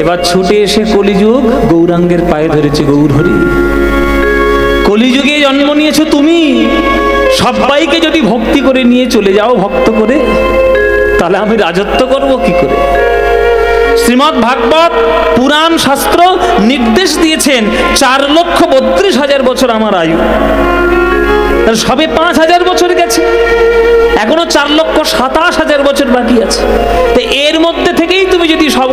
এবার ছুটে এসে কলিযুগ গৌরাঙ্গের পায়ে ধরেছে, গৌর হরি কলিযুগে জন্ম নিয়েছো তুমি, সবাইকে যদি ভক্তি করে নিয়ে চলে যাও ভক্ত করে, তাহলে আমি রাজত্ব করব কি করে? শ্রীমদ্ ভাগবত পুরাণ শাস্ত্র নির্দেশ দিয়েছেন 4,32,000 বছর আমার আয়ু, সবে 5,000 বছর গেছে, এখনো 4,27,000 বছর বাকি আছে। তো এর মধ্যে থেকেই তুমি যদি সব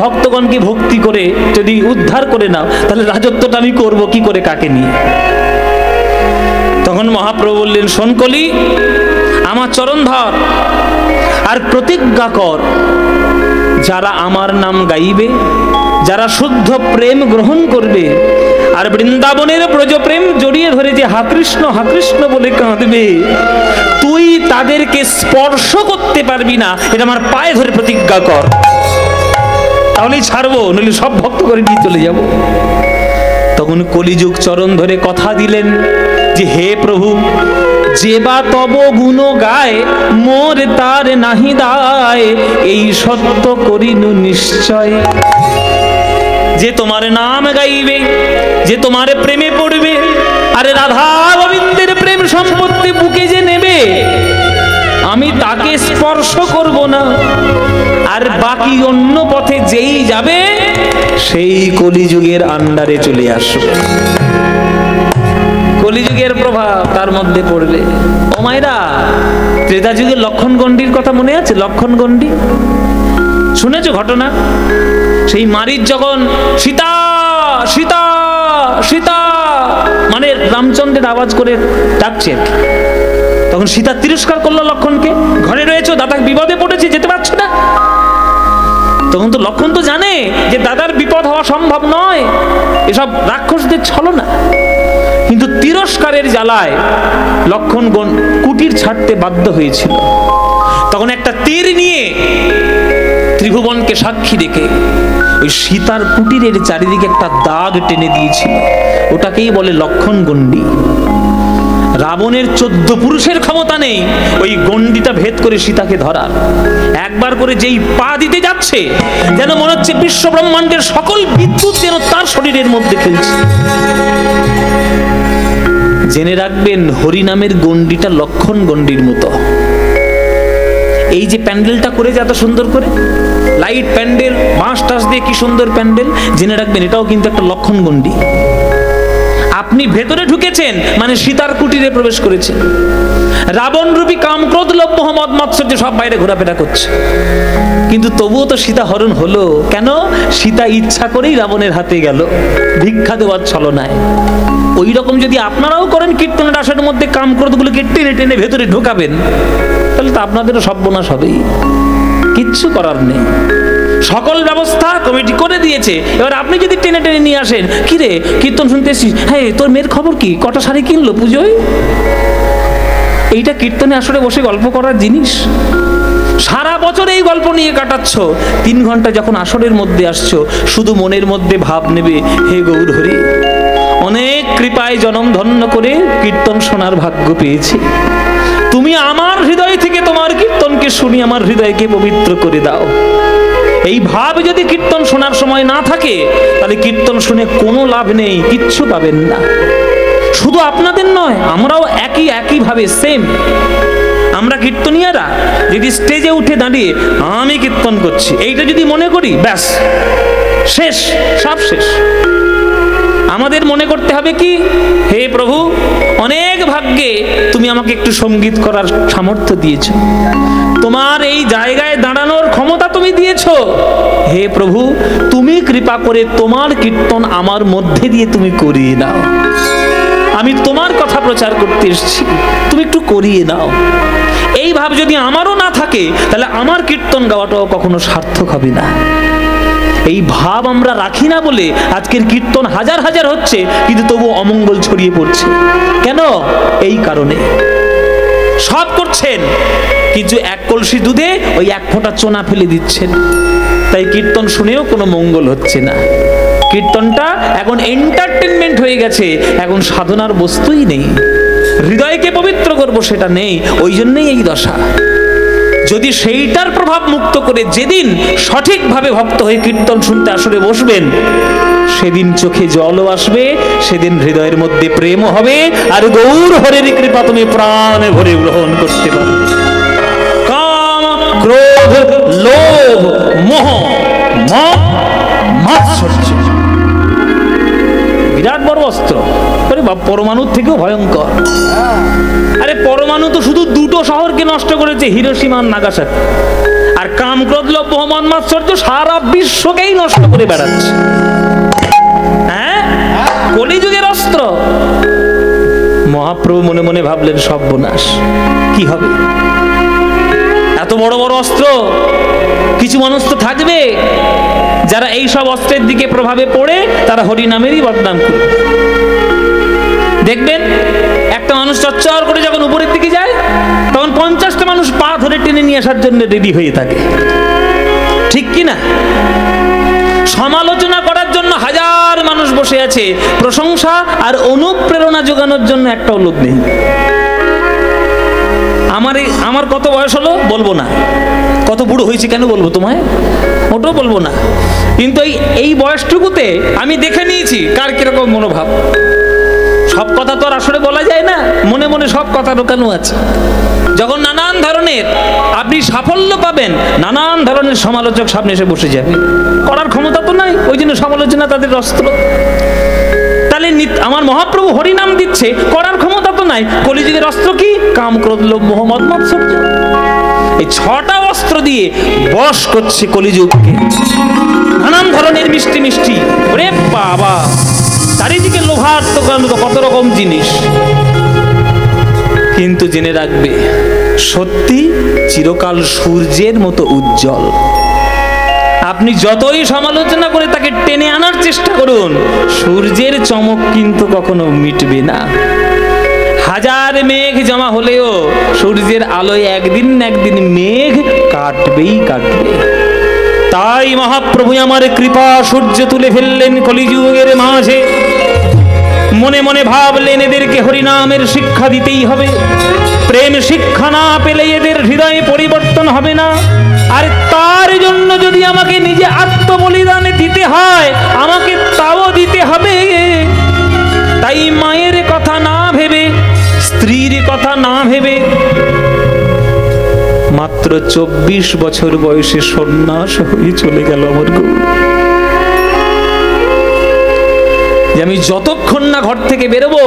ভক্তগণকে ভক্তি করে যদি উদ্ধার করে নাও, তাহলে রাজত্বটা আমি করব কি করে, কাকে নিয়ে? তখন মহাপ্রভু বললেন, শোন কলি, আমার চরণ ধর আর প্রতিজ্ঞা কর, যারা আমার নাম গাইবে, যারা শুদ্ধ প্রেম গ্রহণ করবে আর বৃন্দাবনের ব্রজপ্রেম জড়িয়ে ধরে যে হা কৃষ্ণ বলে কাঁদবে, তুই তাদেরকে স্পর্শ করতে পারবি না, এটা আমার পায়ে ধরে প্রতিজ্ঞা কর, তাহলেই ছাড়বো, নইলে সব ভক্ত করে নিয়ে চলে যাব। তখন কলিযুগ চরণ ধরে কথা দিলেন যে, হে প্রভু, যে বা তব গুণ গায়, মোর তার নাহি দায়, এই সত্য করিনু নিশ্চয়। যে তোমার নাম গাইবে, যে তোমার প্রেমে পড়বে, আরে রাধা গোবিন্দের প্রেম সম্পত্তি বুকে যে নেবে, আমি তাকে স্পর্শ করব না, আর বাকি অন্য পথে যেই যাবে সেই কলিযুগের আন্ডারে চলে আসবে, কলিযুগের প্রভাব তার মধ্যে পড়বে। ও মায়েরা, ত্রেতা যুগের লক্ষণ গণ্ডির কথা মনে আছে? লক্ষণ গণ্ডি শুনেছো ঘটনা? সেই মারিচ যখন সীতা সীতা সীতা মানে রামচন্দ্রের আওয়াজ করে ডাকছে, তখন সীতা তিরস্কার করলো লক্ষণকে, ঘরে রয়েছে, দাদা বিপদে পড়েছে, যেতে পারছে না। তখন তো লক্ষণ তো জানে যে দাদার বিপদ হওয়া সম্ভব নয়, এসব রাক্ষসদের ছলনা, কিন্তু তিরস্কারের জ্বালায় লক্ষণ কুটির ছাড়তে বাধ্য হয়েছিল। তখন একটা তীর নিয়ে ত্রিভুবনকে সাক্ষী রেখে ওই সীতার কুটিরের চারিদিকে একটা দাগ টেনে দিয়েছিল, ওটাকেই বলে লক্ষণ গণ্ডি। রাবণের 14 পুরুষের ক্ষমতা নেই ওই গণ্ডিটা ভেদ করে সীতাকে ধরার। একবার করে যেই পা দিতে যাচ্ছে, যেন মনে হচ্ছে বিশ্ব ব্রহ্মাণ্ডের সকল বিদ্যুৎ যেন তার শরীরের মধ্যে খেলছে। জেনে রাখবেন, হরিনামের গণ্ডিটা লক্ষণ গণ্ডির মতো। এই যে প্যান্ডেলটা করে এত সুন্দর করে লাইট প্যান্ডেল, বাঁশ টাস দিয়ে কি সুন্দর প্যান্ডেল, জেনে রাখবেন এটাও কিন্তু একটা লক্ষণ গণ্ডি। আপনি ভেতরে ঢুকেছেন মানে সীতার কুটিরে প্রবেশ করেছেন। রাবণ রূপী কাম ক্রোধ লোভ মোহ মদ মাৎসর্য সব বাইরে ঘোরাফেরা করছে, কিন্তু তবুও তো সীতা হরণ হলো কেন? সীতা ইচ্ছা করেই রাবণের হাতে গেল, ভিক্ষা দেওয়ার ছলনায়। ওই রকম যদি আপনারাও করেন, কীর্তনের আসনের মধ্যে কাম ক্রোধগুলোকে টেনে টেনে ভেতরে ঢোকাবেন, তাহলে তো আপনাদেরও সর্বনাশ হবেই, কিচ্ছু করার নেই। সকল ব্যবস্থা কমিটি করে দিয়েছে, এবার আপনি যদি টেনে টেনে নিয়ে আসেন, কি রে কীর্তন শুনতে এসেছিস, হ্যাঁ তোর মেয়ের খবর কি, কটা শাড়ি কিনলো পুজোয়? এইটা কীর্তনে আসলে বসে গল্প করার জিনিস। সারা বছর এই গল্প নিয়ে কাটাচ্ছ, 3 ঘন্টা যখন আসরের মধ্যে আসছো, শুধু মনের মধ্যে ভাব নেবে, হে গৌর হরি, অনেক কৃপায় জনম ধন্য করে কীর্তন শোনার ভাগ্য পেয়েছি, তুমি আমার হৃদয় থেকে তোমার কীর্তনকে শুনি আমার হৃদয়কে পবিত্র করে দাও। এই ভাব যদি কীর্তন শোনার সময় না থাকে, তাহলে কীর্তন শুনে কোনো লাভ নেই, কিচ্ছু পাবেন না। শুধু আপনাদের নয়, আমরাও একই ভাবে সেম। আমরা কীর্তনিয়ারা যদি স্টেজে উঠে দাঁড়িয়ে আমি কীর্তন করছি এইটা যদি মনে করি, ব্যাস শেষ, সব শেষ। আমাদের মনে করতে হবে কি, হে প্রভু, অনেক ভাগ্যে তুমি আমাকে একটু সঙ্গীত করার সামর্থ্য দিয়েছো, তোমার এই জায়গায় দাঁড়ানোর ক্ষমতা তুমি দিয়েছো, হে প্রভু তুমি কৃপা করে তোমার কীর্তন আমার মধ্যে দিয়ে তুমি করিয়ে নাও। আমি তোমার কথা প্রচার করতে এসেছি, তুমি একটু করিয়ে নাও। এই ভাব যদি আমারও না থাকে, তাহলে আমার কীর্তন গাওয়াটাও কখনো সার্থক হবে না। এই ভাব আমরা রাখি না বলে আজকের কীর্তন হাজার হাজার হচ্ছে, কিন্তু তবু অমঙ্গল ছড়িয়ে পড়ছে। কেন? এই কারণে সব করছেন, কিন্তু এক কলসি দুধে ওই 1 ফোঁটা চোনা ফেলে দিচ্ছেন, তাই কীর্তন শুনেও কোনো মঙ্গল হচ্ছে না। কীর্তনটা এখন এন্টারটেনমেন্ট হয়ে গেছে, এখন সাধনার বস্তুই নেই, হৃদয়কে পবিত্র করব সেটা নেই, ওই জন্যই এই দশা। যদি সেইটার প্রভাব মুক্ত করে যেদিন সঠিকভাবে ভক্ত হয়ে কীর্তন শুনতে আসরে বসবেন, সেদিন চোখে জলও আসবে, সেদিন হৃদয়ের মধ্যে প্রেমও হবে, আর গৌর হরের কৃপা তুমি প্রাণে ভরে গ্রহণ করতে পারবে। কাম, ক্রোধ, লোভ, মোহ, মদ, মাৎসর্য বিরাট বড় অস্ত্র। পরমাণুর থেকেও ভয়ঙ্কর। আরে পরমাণু তো শুধু দুটো শহরকে নষ্ট করেছে, হিরোশিমা আর নাগাসাকি। আর কাম, ক্রোধ, লোভ, মোহ, মদ, মাৎসর্য সারা বিশ্বকেই নষ্ট করে বেড়াচ্ছে। হ্যাঁ, কলিযুগের অস্ত্র। মহাপ্রভু মনে মনে ভাবলেন, সর্বনাশ, কি হবে? এত বড় বড় অস্ত্র, কিছু মানুষ তো থাকবে যারা এই সব অস্ত্রের দিকে প্রভাবে পড়ে তারা হরিনামেরই বদনাম করবে। দেখবেন একটা মানুষ চচ্চর করে যখন উপরের দিকে যায়, তখন 50টা মানুষ পা ধরে টেনে নিয়ে আসার জন্য রেডি হয়ে থাকে, ঠিক কি না? সমালোচনা করার জন্য হাজার মানুষ বসে আছে, প্রশংসা আর অনুপ্রেরণা যোগানোর জন্য একটাও লোক নেই। আমার কত বয়স হলো বলবো না, কত বুড়ো হয়েছে কেন বলবো তোমায়, ওটাও বলবো না। কিন্তু এই বয়সটুকুতে আমি দেখে নিয়েছি কার কিরকম মনোভাব। সব কথা তো আর আসলে বলা যায় না, মনে মনে সব কথা ঢোকানো আছে। যখন নানান ধরনের আপনি সাফল্য পাবেন, নানান ধরনের সমালোচক সামনে এসে বসে যাবে, করার ক্ষমতা তো নাই, ওই জন্য সমালোচনা তাদের অস্ত্র। তাহলে আমার মহাপ্রভু হরিনাম দিচ্ছে, করার ক্ষমতা তো নাই, কলিযুগের অস্ত্র কি? কাম, ক্রোধ, লোভ, মোহ, মদ, মাৎসর্য। এই 6টা অস্ত্র দিয়ে বশ করছে কলিযুগকে, নানান ধরনের মিষ্টি মিষ্টি। ওরে বাবা, চারিদিকে লোহার দোকান, কত রকম জিনিস। কিন্তু জেনে রাখবে, সত্যি চিরকাল সূর্যের মতো উজ্জ্বল। আপনি যতই সমালোচনা করে তাকে টেনে আনার চেষ্টা করুন, সূর্যের চমক কিন্তু কখনো মিটবে না। হাজার মেঘ জমা হলেও সূর্যের আলোয় একদিন না একদিন মেঘ কাটবেই কাটবে। তাই মহাপ্রভু আমার কৃপা সূর্য তুলে ফেললেন কলিযুগের মাঝে। মনে মনে ভাবলেন, এদেরকে হরিনামের শিক্ষা দিতেই হবে। প্রেম শিক্ষা না পেলে এদের হৃদয়ে পরিবর্তন হবে না। আর তার জন্য যদি আমাকে নিজে আত্মবলিদান দিতে হয়, আমাকে তাও দিতে হবে। তাই মায়ের কথা না ভেবে, স্ত্রীর কথা না ভেবে, মাত্র 24 বছর বয়সে সন্ন্যাস হয়ে চলে গেল আমার গৌর। যে আমি যতক্ষণ না ঘর থেকে বেরোবো,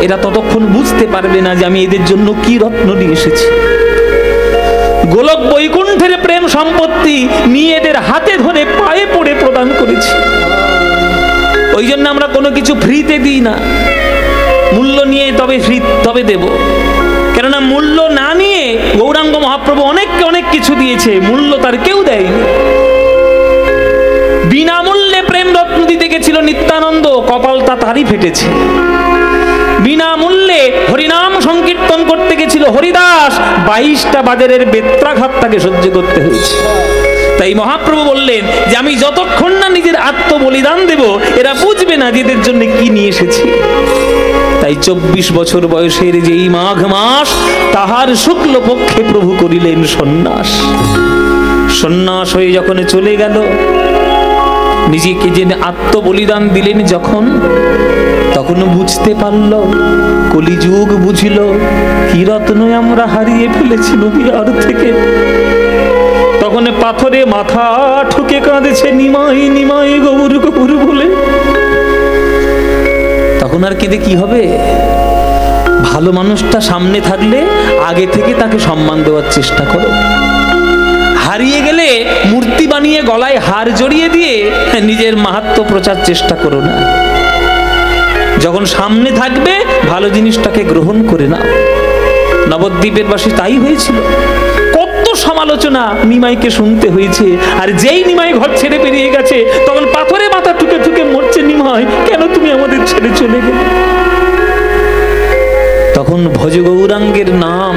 এরা ততক্ষণ বুঝতে পারবে না যে আমি এদের জন্য কি রত্ন নিয়ে এসেছি। গোলক বৈকুণ্ঠের প্রেম সম্পত্তি নিয়ে এদের হাতে ধরে পায়ে পড়ে প্রদান করেছি। ওই জন্য আমরা কোনো কিছু ফ্রিতে দিই না, মূল্য নিয়ে তবে দেব। কেননা মূল্য না নিয়ে গৌরাঙ্গ মহাপ্রভু অনেককে অনেক কিছু দিয়েছে, মূল্য তার কেউ দেয়নি। বিনামূল্যে প্রেম রত্ন দিতে গেছিল নিত্যানন্দ, কপালটা তারই ফেটেছে। বিনামূল্যে হরিনাম সংকীর্তন করতে গেছিল হরিদাস, 22টা বাজারের বেত্রাঘাত তাকে সহ্য করতে হয়েছে। তাই মহাপ্রভু বললেন যে আমি যতক্ষণ না নিজের আত্মবলিদান দেব, এরা বুঝবে না যে এদের জন্য কি নিয়ে এসেছি। তাই 24 বছর বয়সের যেই মাঘ মাস, তাহার শুক্ল পক্ষে প্রভু করিলেন সন্ন্যাস। সন্ন্যাস হয়ে যখন চলে গেল, নিজেকে যে আত্মবলিদান দিলেন যখন, তখন বুঝতে পারল, কলিযুগ বুঝিল কি রত্ন আমরা হারিয়ে ফেলেছি নবিয়ার থেকে। তখন পাথরে মাথা ঠুকে কাঁদেছে, নিমাই নিমাই গৌর গৌর বলে। তখন আর কেঁদে কি হবে? ভালো মানুষটা সামনে থাকলে আগে থেকে তাকে সম্মান দেওয়ার চেষ্টা করো। হারিয়ে গেলে মূর্তি বানিয়ে গলায় হার জড়িয়ে দিয়ে নিজের মাহাত্ম্য প্রচার চেষ্টা করো না। যখন সামনে থাকবে ভালো জিনিসটাকে গ্রহণ করে নাও। নবদ্বীপের বাসী তাই হয়েছিল। কত সমালোচনা নিমাইকে শুনতে হয়েছে। আর যেই নিমাই ঘর ছেড়ে বেরিয়ে গেছে, তখন পাথরে মাথা ঠুকে ঠুকে মরছে, নিমাই কেন তুমি আমাদের ছেড়ে চলে গেলে? তখন ভজ গৌরাঙ্গের নাম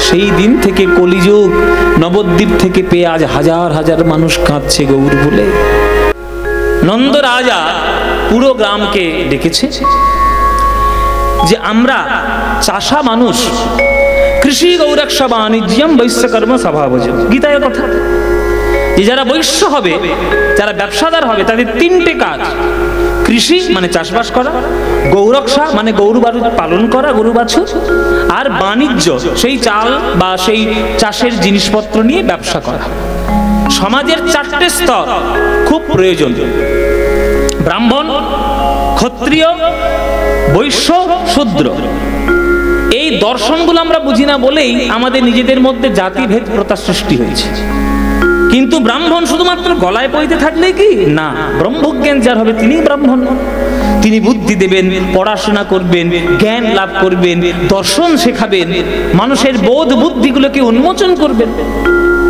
সেই দিন থেকে কলিযুগ নবদ্বীপ থেকে পেয়ে আজ হাজার হাজার মানুষ কাঁদছে গৌর বলে। নন্দ রাজা পুরো গ্রামকে ডেকেছে যে আমরা চাষা মানুষ, কৃষি গৌরক্ষ বাণিজ্যম বৈশ্যকর্ম স্বভাবজ। গীতায় কথা যে যারা বৈশ্য হবে, যারা ব্যবসাদার হবে, তাদের তিনটে কাজ। কৃষি মানে চাষবাস করা, গৌরক্ষা মানে গরু বাছুর পালন করা, গরু বাছুর, আর বাণিজ্য সেই চাল বা সেই চাষের জিনিসপত্র নিয়ে ব্যবসা করা। সমাজের চারটে স্তর খুব প্রয়োজন: ব্রাহ্মণ, ক্ষত্রিয়, বৈশ্য, শূদ্র। এই দর্শনগুলো আমরা বুঝি না বলেই আমাদের নিজেদের মধ্যে জাতিভেদ প্রথা সৃষ্টি হয়েছে। কিন্তু ব্রাহ্মণ শুধুমাত্র গলায় পইতে থাকলে কি না, ব্রহ্মজ্ঞান যার হবে তিনি ব্রাহ্মণ। তিনি বুদ্ধি দেবেন, পড়াশোনা করবেন, জ্ঞান লাভ করবেন, দর্শন শেখাবেন, মানুষের বোধ বুদ্ধিগুলোকে উন্মোচন করবেন।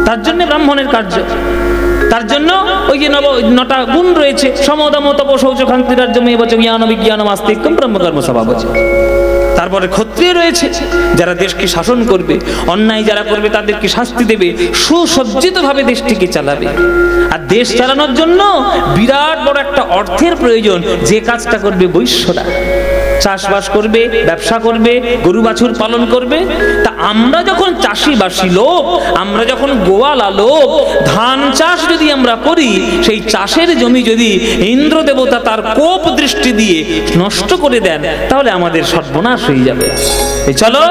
তার জন্য ব্রাহ্মণের কার্য। তার জন্য ওই যে 9টা গুণ রয়েছে, সমদম তপ শৌচ ক্ষান্তি রাজ্যমেব চ জ্ঞান বিজ্ঞানম আস্তিক্যম ব্রহ্মকর্ম স্বভাবজ। তারপরে ক্ষত্রিয় রয়েছে, যারা দেশকে শাসন করবে, অন্যায় যারা করবে তাদেরকে শাস্তি দেবে, সুসজ্জিতভাবে দেশটিকে চালাবে। আর দেশ চালানোর জন্য বিরাট বড় একটা অর্থের প্রয়োজন, যে কাজটা করবে বৈশ্যরা। চাষবাস করবে, ব্যবসা করবে, গরু বাছুর পালন করবে। তা আমরা যখন চাষিবাসী লোক, আমরা যখন গোয়ালা লোক, ধান চাষ যদি আমরা করি, সেই চাষের জমি যদি ইন্দ্র দেবতা তার কোপ দৃষ্টি দিয়ে নষ্ট করে দেন, তাহলে আমাদের সর্বনাশ হয়ে যাবে। চলো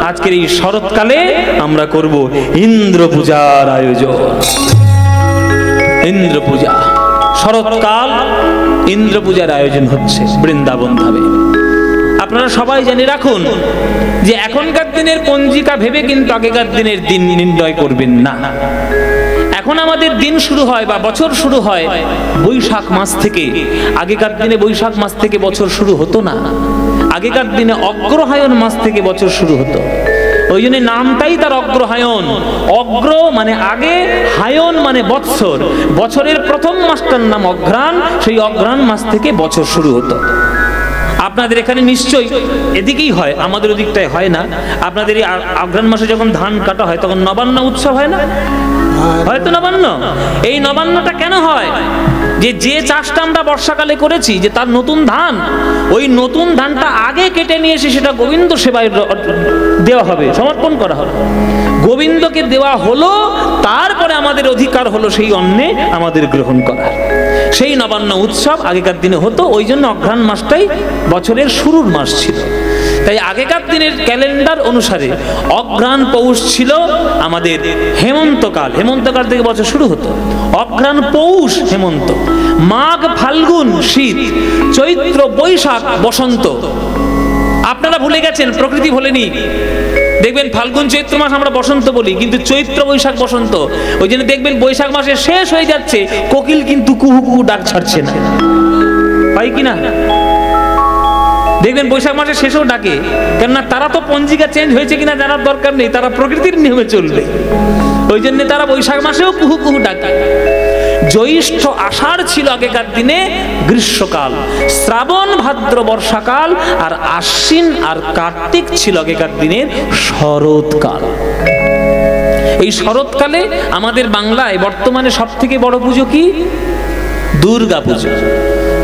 আজকের এই শরৎকালে আমরা করব ইন্দ্র পূজার আয়োজন। ইন্দ্র পূজা, শরৎকাল ইন্দ্র পূজার আয়োজন হচ্ছে বৃন্দাবন ধামে। আপনারা সবাই জেনে রাখুন যে এখনকার দিনের পঞ্জিকা ভেবে কিন্তু আগেকার দিনের দিন নির্ণয় করবেন না। এখন আমাদের দিন শুরু হয় বা বছর শুরু হয় বৈশাখ মাস থেকে। আগেকার দিনে বৈশাখ মাস থেকে বছর শুরু হতো না। আগেকার দিনে অগ্রহায়ণ মাস থেকে বছর শুরু হতো। ওই জন্য নামটাই তার অগ্রহায়ণ। অগ্র মানে আগে, হায়ন মানে বৎসর। বছরের প্রথম মাসটার নাম অঘ্রাণ, সেই অঘ্রাণ মাস থেকে বছর শুরু হতো। আপনাদের এখানে নিশ্চয়ই এদিকেই হয়, আমাদের ওদিকটায় হয় না। আপনাদের এই অঘ্রাণ মাসে যখন ধান কাটা হয় তখন নবান্ন উৎসব হয় না? হয়তো নবান্ন। এই নবান্নটা কেন হয়? যে চাষটা আমরা বর্ষাকালে করেছি, যে তার নতুন ধান, ওই নতুন ধানটা আগে কেটে নিয়ে এসে সেটা গোবিন্দ সেবায় দেওয়া হবে, সমর্পণ করা হবে। গোবিন্দকে দেওয়া হলো, তারপরে আমাদের অধিকার হলো সেই অন্নে আমাদের গ্রহণ করা। সেই নবান্ন উৎসব আগেকার দিনে হতো। ওই জন্য অঘ্রাণ মাসটাই বছরের শুরুর মাস ছিল। তাই আগেকার দিনের ক্যালেন্ডার অনুসারে অঘ্রাণ পৌষ ছিল আমাদের হেমন্তকাল। হেমন্তকাল থেকে বছর শুরু হতো। অঘ্রাণ পৌষ হেমন্ত, মাঘ ফাল্গুন শীত, চৈত্র বৈশাখ বসন্ত। আপনারা ভুলে গেছেন, প্রকৃতি ভোলেনি। দেখবেন ফাল্গুন চৈত্র মাস আমরা বসন্ত বলি, কিন্তু চৈত্র বৈশাখ বসন্ত। ওই জন্য দেখবেন বৈশাখ মাসে শেষ হয়ে যাচ্ছে, কোকিল কিন্তু কুহু কুহু ডাক ছাড়ছে না। পাই কিনা? দেখবেন বৈশাখ মাসে শেষেও ডাকে, কেননা তারা তো পঞ্জিকা চেঞ্জ হয়েছে কিনা জানার দরকার নেই, তারা প্রকৃতির নিয়মে চলবে। ওই জন্য তারা বৈশাখ মাসেও কুহু কুহু ডাকে। জ্যৈষ্ঠ আষাঢ় ছিল আগেকার দিনে গ্রীষ্মকাল, শ্রাবণ ভাদ্র বর্ষাকাল, আর আশ্বিন আর কার্তিক ছিল আগেকার দিনের শরৎকাল। এই শরৎকালে আমাদের বাংলায় বর্তমানে সব থেকে বড় পুজো কি? দুর্গা পুজো।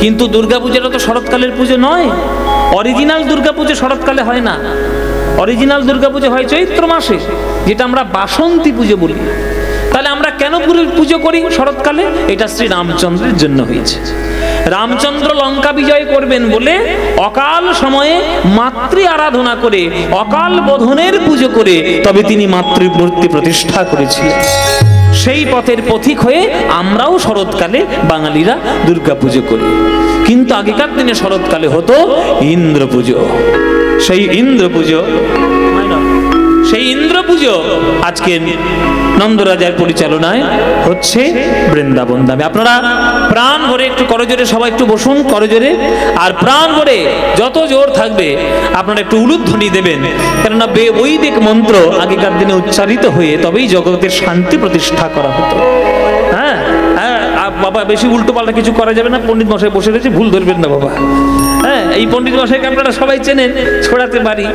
কিন্তু দুর্গা পুজোটা তো শরৎকালের পুজো নয়। অরিজিনাল দুর্গা পুজো শরৎকালে হয় না। অরিজিনাল দুর্গা পুজো হয় চৈত্র মাসে, যেটা আমরা বাসন্তী পুজো বলি। তাহলে আমরা কেন পুজো করি শরৎকালে? এটা শ্রী রামচন্দ্রের জন্য হয়েছে। রামচন্দ্র লঙ্কা বিজয় করবেন বলে অকাল সময়ে মাতৃ আরাধনা করে, অকাল বোধনের পুজো করে তবে তিনি মাতৃমূর্তি প্রতিষ্ঠা করেছিলেন। সেই পথের পথিক হয়ে আমরাও শরৎকালে বাঙালিরা দুর্গা পুজো করি। কিন্তু আগেকার দিনে শরৎকালে হতো ইন্দ্র পুজো। সেই ইন্দ্র পুজো আজকে নন্দরাজার পরিচালনায় হচ্ছে বৃন্দাবন ধামে। আপনারা প্রাণ ভরে একটু করজোরে, সবাই একটু বসুন করজোরে, আর প্রাণ ভরে যত জোর থাকবে আপনারা একটু উলুধ্বনি দেবেন। কেননা বৈদিক মন্ত্র আগেকার দিনে উচ্চারিত হয়ে তবেই জগতের শান্তি প্রতিষ্ঠা করা হতো। হ্যাঁ হ্যাঁ বাবা, বেশি উল্টো পাল্টা কিছু করা যাবে না। পণ্ডিত মশাই বসে রয়েছে, ভুল ধরবেন না বাবা। হ্যাঁ, এই পণ্ডিত মশাইকে আপনারা সবাই চেনেন, ছড়াতে পারি।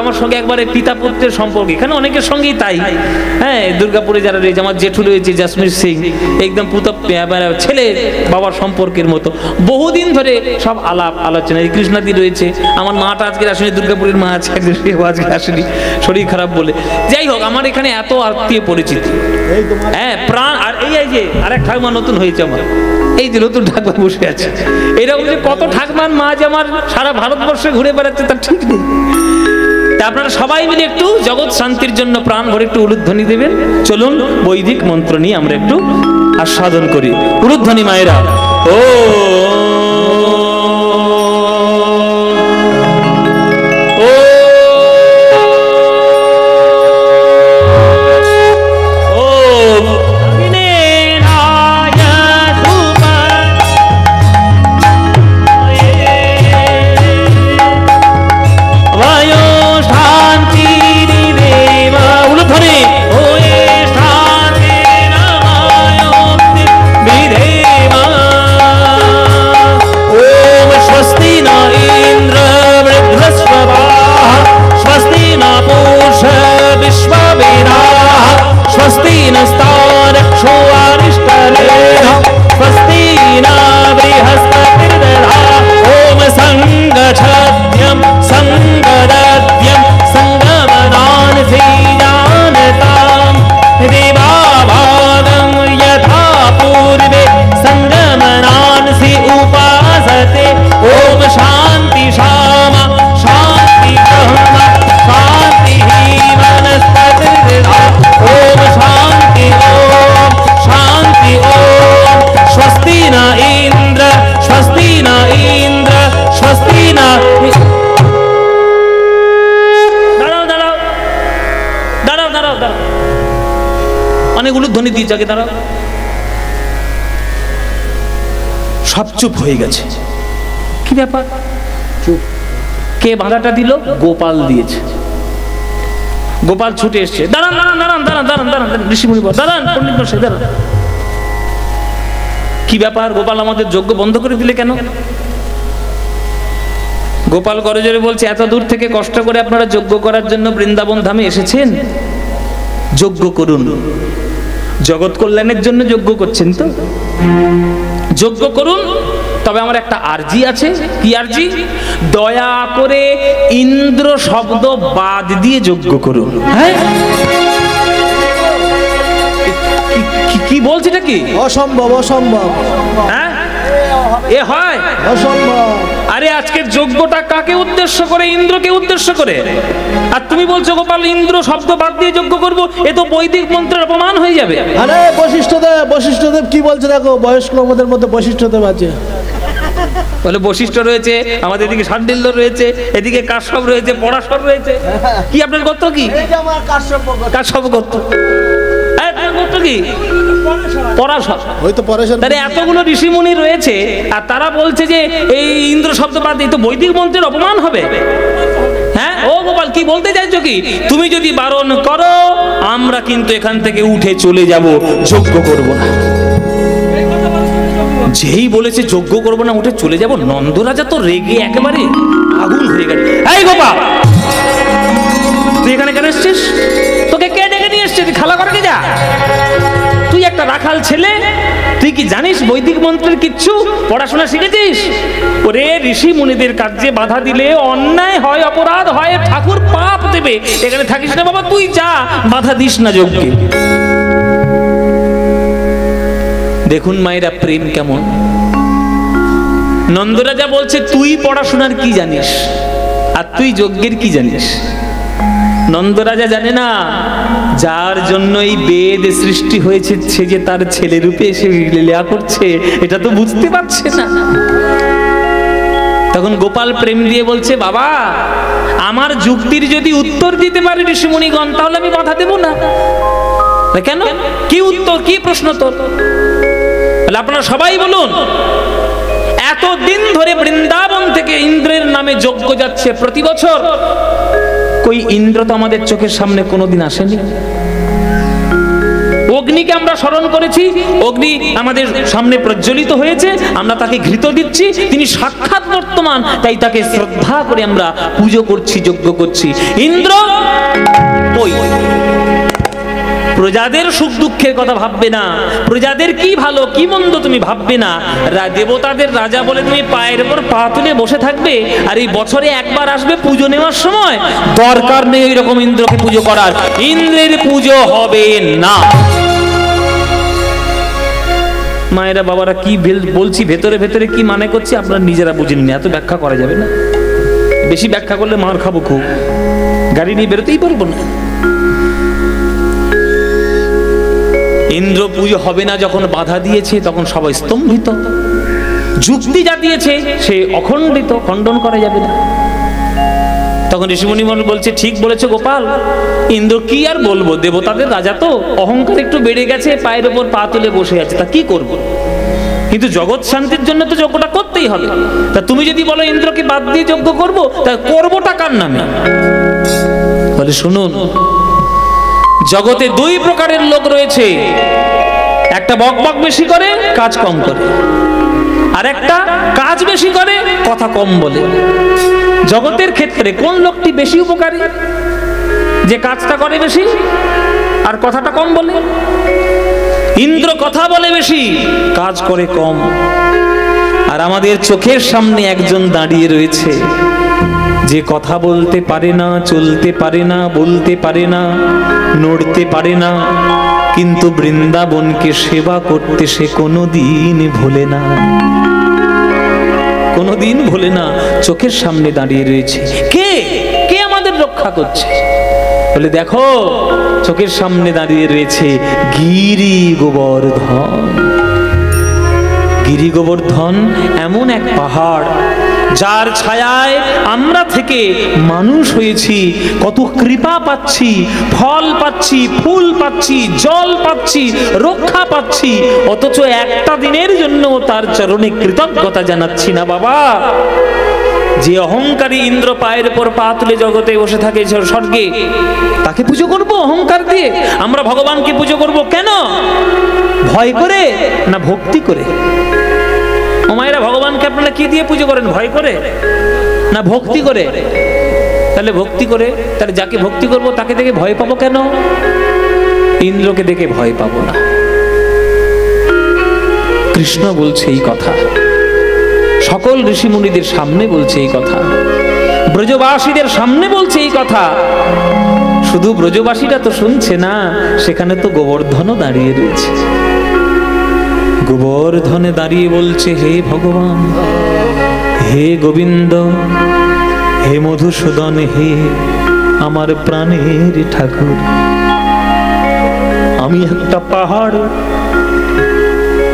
আমার সঙ্গে একবারে পিতা পুত্রের সম্পর্ক, এখানে অনেকের সঙ্গেই তাই। হ্যাঁ, দুর্গাপুরে যারা রয়েছে, আমার জেঠু রয়েছে জাসমির সিং, একদম পুতা ছেলে বাবার সম্পর্কের মতো। বহুদিন ধরে সব আলাপ আলোচনা, কৃষ্ণাদি রয়েছে, আমার মাটা আজকে আসেনি, দুর্গাপুরের মা আছে আজকে আসেনি শরীর খারাপ বলে। যাই হোক, আমার এখানে এত আত্মীয় পরিচিতি, হ্যাঁ প্রাণ। আর এই যে আরেক ঠাকুমা নতুন হয়েছে আমার, এই যে নতুন ঠাকুমা বসে আছে। এরকম যে কত ঠাকুমার মা যে আমার সারা ভারতবর্ষে ঘুরে বেড়াচ্ছে তার ঠিক নেই। তা আপনারা সবাই মিলে একটু জগৎ শান্তির জন্য প্রাণ ভরে একটু উলুধ্বনি দেবেন। চলুন বৈদিক মন্ত্র নিয়ে আমরা একটু আস্বাদন করি। উলুধ্বনি মায়েরা, ও উলুধ্বনি দিয়ে যাকে তারা সব চুপ হয়ে গেছে। কি ব্যাপার? চুপ। কে বাঁধাটা দিল? গোপাল দিয়েছে। গোপাল ছুটে এসছে, দাঁড়ান দাঁড়ান দাঁড়ান দাঁড়ান দাঁড়ান দাঁড়ান, ঋষিমুনি দাঁড়ান, পণ্ডিত মশাই দাঁড়ান। কি ব্যাপার? গোপাল আমাদের যজ্ঞ বন্ধ করে দিলে কেন? গোপাল করজোরে বলছে, এত দূর থেকে কষ্ট করে আপনারা যজ্ঞ করার জন্য বৃন্দাবন ধামে এসেছেন, যজ্ঞ করুন। জগৎ কল্যাণের জন্য যজ্ঞ করছেন তো যজ্ঞ করুন। তবে আমার একটা আরজি আছে। কি আরজি? দয়া করে ইন্দ্র শব্দ বাদ দিয়ে যজ্ঞ করুন। হ্যাঁ, কি বলছি এটা? কি অসম্ভব? অসম্ভব। হ্যাঁ, এ হয় অসম্ভব। আরে আজকে যজ্ঞটা কাকে উদ্দেশ্য করে? ইন্দ্রকে উদ্দেশ্য করে। আর তুমি বলছো গোপাল ইন্দ্র শব্দ বাদ দিয়ে যজ্ঞ করব, এ তো বৈদিক মন্ত্রের অপমান হয়ে যাবে। আরে বশিষ্ঠদেব কি বলছে দেখো, বয়স্ক আমাদের মধ্যে বশিষ্ঠদেব আছে। বলে বশিষ্ঠ রয়েছে, আমাদের এদিকে শাণ্ডিল্য রয়েছে, এদিকে কাশ্যপ রয়েছে, পরাশর রয়েছে। কি আপনার গোত্র কি? কাশ্যপ গোত্র। কি? পরাশর। তাহলে এতগুলো ঋষিমুনি রয়েছে আর তারা বলছে যে এই ইন্দ্র শব্দ বাদ দিয়ে তো বৈদিক মন্ত্রের অপমান হবে। হ্যাঁ, ও গোপাল কি বলতে চাইছো? কি তুমি যদি বারণ করো আমরা কিন্তু এখান থেকে উঠে চলে যাব, যজ্ঞ করব না। যেই বলেছে যজ্ঞ করবো না, উঠে চলে যাব, নন্দরাজা তো রেগে একেবারে আগুন হয়ে গেছে। এই গোপাল, তুই এখানে কেন এসছিস? তোকে কে ডেকে নিয়ে এসছিস? খালা করে কি? যা, তুই একটা রাখাল ছেলে, তুই কি জানিস বৈদিক মন্ত্রের কিচ্ছু? পড়াশোনা শিখেছিস? ওরে ঋষি মুনিদের কার্যে বাধা দিলে অন্যায় হয়, অপরাধ হয়, ঠাকুর পাপ দেবে। এখানে থাকিস না বাবা, তুই যা, বাধা দিস না যজ্ঞে। দেখুন মায়েরা প্রেম কেমন। নন্দরাজা বলছে তুই পড়াশোনার কি জানিস আর তুই যজ্ঞের কি জানিস? নন্দরাজা জানে না যার জন্য এই বেদ সৃষ্টি হয়েছে সে যে তার ছেলে রূপে এসে লীলা করছে, এটা তো বুঝতে পারছে না। তখন গোপাল প্রেম দিয়ে বলছে, বাবা আমার যুক্তির যদি উত্তর দিতে পারে ঋষিমুনিগণ তাহলে আমি বাধা দেব না। কেন? কি উত্তর, কি প্রশ্ন তোর? আপনারা সবাই বলুন। এতদিন ধরে বৃন্দাবন থেকে ইন্দ্রের নামে যজ্ঞ যাচ্ছে প্রতি বছর, কই ইন্দ্র তো আমাদের চোখের সামনে কোনোদিন আসেনি। অগ্নিকে আমরা স্মরণ করেছি, অগ্নি আমাদের সামনে প্রজ্বলিত হয়েছে, আমরা তাকে ঘৃত দিচ্ছি, তিনি সাক্ষাৎ বর্তমান, তাই তাকে শ্রদ্ধা করে আমরা পুজো করছি, যজ্ঞ করছি। ইন্দ্র কই? প্রজাদের সুখ দুঃখের কথা ভাববে না, প্রজাদের কি ভালো কি মন্দ তুমি ভাববে না, দেবতাদের রাজা বলে তুমি পায়ের উপর পা তুলে বসে থাকবে। আর এই বছরে একবার আসবে পুজো নেওয়ার সময়, দরকার নেই এরকম ইন্দ্রকে পুজো করার, ইন্দ্রের পুজো হবে না। মায়েরা বাবারা কি বলছি ভেতরে ভেতরে কি মানে করছি আপনারা নিজেরা বুঝে নিন, এত ব্যাখ্যা করা যাবে না, বেশি ব্যাখ্যা করলে মার খাবো খুব, গাড়ি নিয়ে বেরোতেই পারবো না। ইন্দ্র পুজো হবে না যখন বাধা দিয়েছে তখন সবাই স্তম্ভিত, যুক্তি যা দিয়েছে সে অখণ্ডিত, খণ্ডন করা যাবে না। তখন ঋষিমুনি বলছে ঠিক বলেছে গোপাল, ইন্দ্র কি আর বলবো, দেবতাদের রাজা তো, অহংকার একটু বেড়ে গেছে, পায়ের ওপর পা তুলে বসে আছে, তা কি করব? কিন্তু জগৎ শান্তির জন্য তো যজ্ঞটা করতেই হবে। তা তুমি যদি বলো ইন্দ্রকে বাদ দিয়ে যজ্ঞ করবো, তা করবোটা কার নামে? বলে শুনুন, জগতে দুই প্রকারের লোক রয়েছে, একটা বকবক বেশি করে কাজ কম করে, আর একটা কাজ বেশি করে কথা কম বলে। জগতের ক্ষেত্রে কোন লোকটি বেশি উপকারী? যে কাজটা করে বেশি আর কথাটা কম বলে। ইন্দ্র কথা বলে বেশি, কাজ করে কম। আর আমাদের চোখের সামনে একজন দাঁড়িয়ে রয়েছে যে কথা বলতে পারে না, চলতে পারে না, বলতে পারে না, নড়তে পারে না, কিন্তু বৃন্দাবনকে সেবা করতে সে কোনোদিন ভোলে না, কোনোদিন ভোলে না। চোখের সামনে দাঁড়িয়ে রয়েছে, কে কে আমাদের রক্ষা করছে? বলে দেখো, চোখের সামনে দাঁড়িয়ে রয়েছে গিরি গোবর্ধন। গিরি গোবর্ধন এমন এক পাহাড়, যার ছায়ায় আমরা থেকে মানুষ হয়েছি, কত কৃপা পাচ্ছি, ফল পাচ্ছি, ফুল পাচ্ছি, জল পাচ্ছি, রক্ষা পাচ্ছি, অথচ একটা দিনের জন্য তার চরণে কৃতজ্ঞতা জানাচ্ছি না। বাবা, যে অহংকারী ইন্দ্র পায়ের উপর পা তুলে জগতে বসে থাকে স্বর্গে, তাকে পুজো করব অহংকার দিয়ে? আমরা ভগবানকে পুজো করব কেন? ভয় করে না ভক্তি করে? ও মায়েরা, ভগবানকে আপনারা কি দিয়ে পুজো করেন? ভয় করে না ভক্তি করে? তাহলে ভক্তি করে, তাহলে যাকে ভক্তি করব তাকে দেখে ভয় পাবো কেন? ইন্দ্রকে দেখে ভয় পাবো না। কৃষ্ণ বলছে এই কথা, সকল ঋষিমুনিদের সামনে বলছে এই কথা, ব্রজবাসীদের সামনে বলছে এই কথা। শুধু ব্রজবাসীরা তো শুনছে না, সেখানে তো গোবর্ধনও দাঁড়িয়ে রয়েছে। গোবর্ধনে দাঁড়িয়ে বলছে, হে ভগবান, হে গোবিন্দ, হে মধুসূদন, হে আমার প্রাণের ঠাকুর, আমি একটা পাহাড়,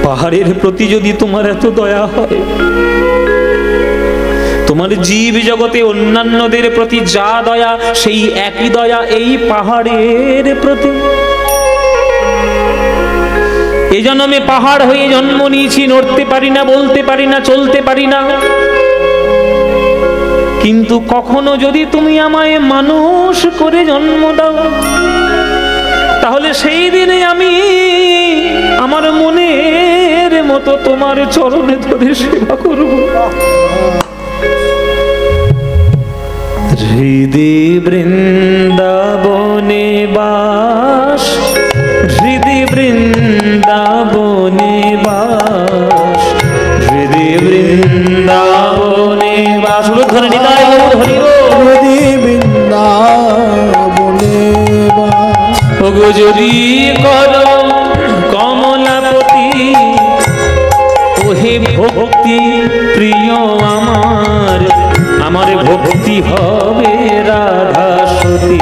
পাহাড়ের প্রতি যদি তোমার এত দয়া হয়, তোমার জীব জগতে অন্যান্যদের প্রতি যা দয়া, সেই একই দয়া এই পাহাড়ের প্রতি। এই জন্মে পাহাড় হয়ে জন্ম নিয়েছি, নড়তে পারি না, বলতে পারি না, চলতে পারি না, কিন্তু কখনো যদি তুমি আমায় মানুষ করে জন্ম দাও, তাহলে সেই দিনে আমি আমার মনের মতো তোমার চরণে ধরে সেবা করব। হৃদি বৃন্দাবনে বাস, হৃদি বৃন্দাবনে বাস, হৃদি বৃন্দাবনে বাস। ধরে নিতাই হরি হৃদি বৃন্দাবনে বাস। ওগো যদি করো কমলাপতি, ওহে ভক্তি প্রিয় আমার, আমার ভক্তি হবে রাধা সতী।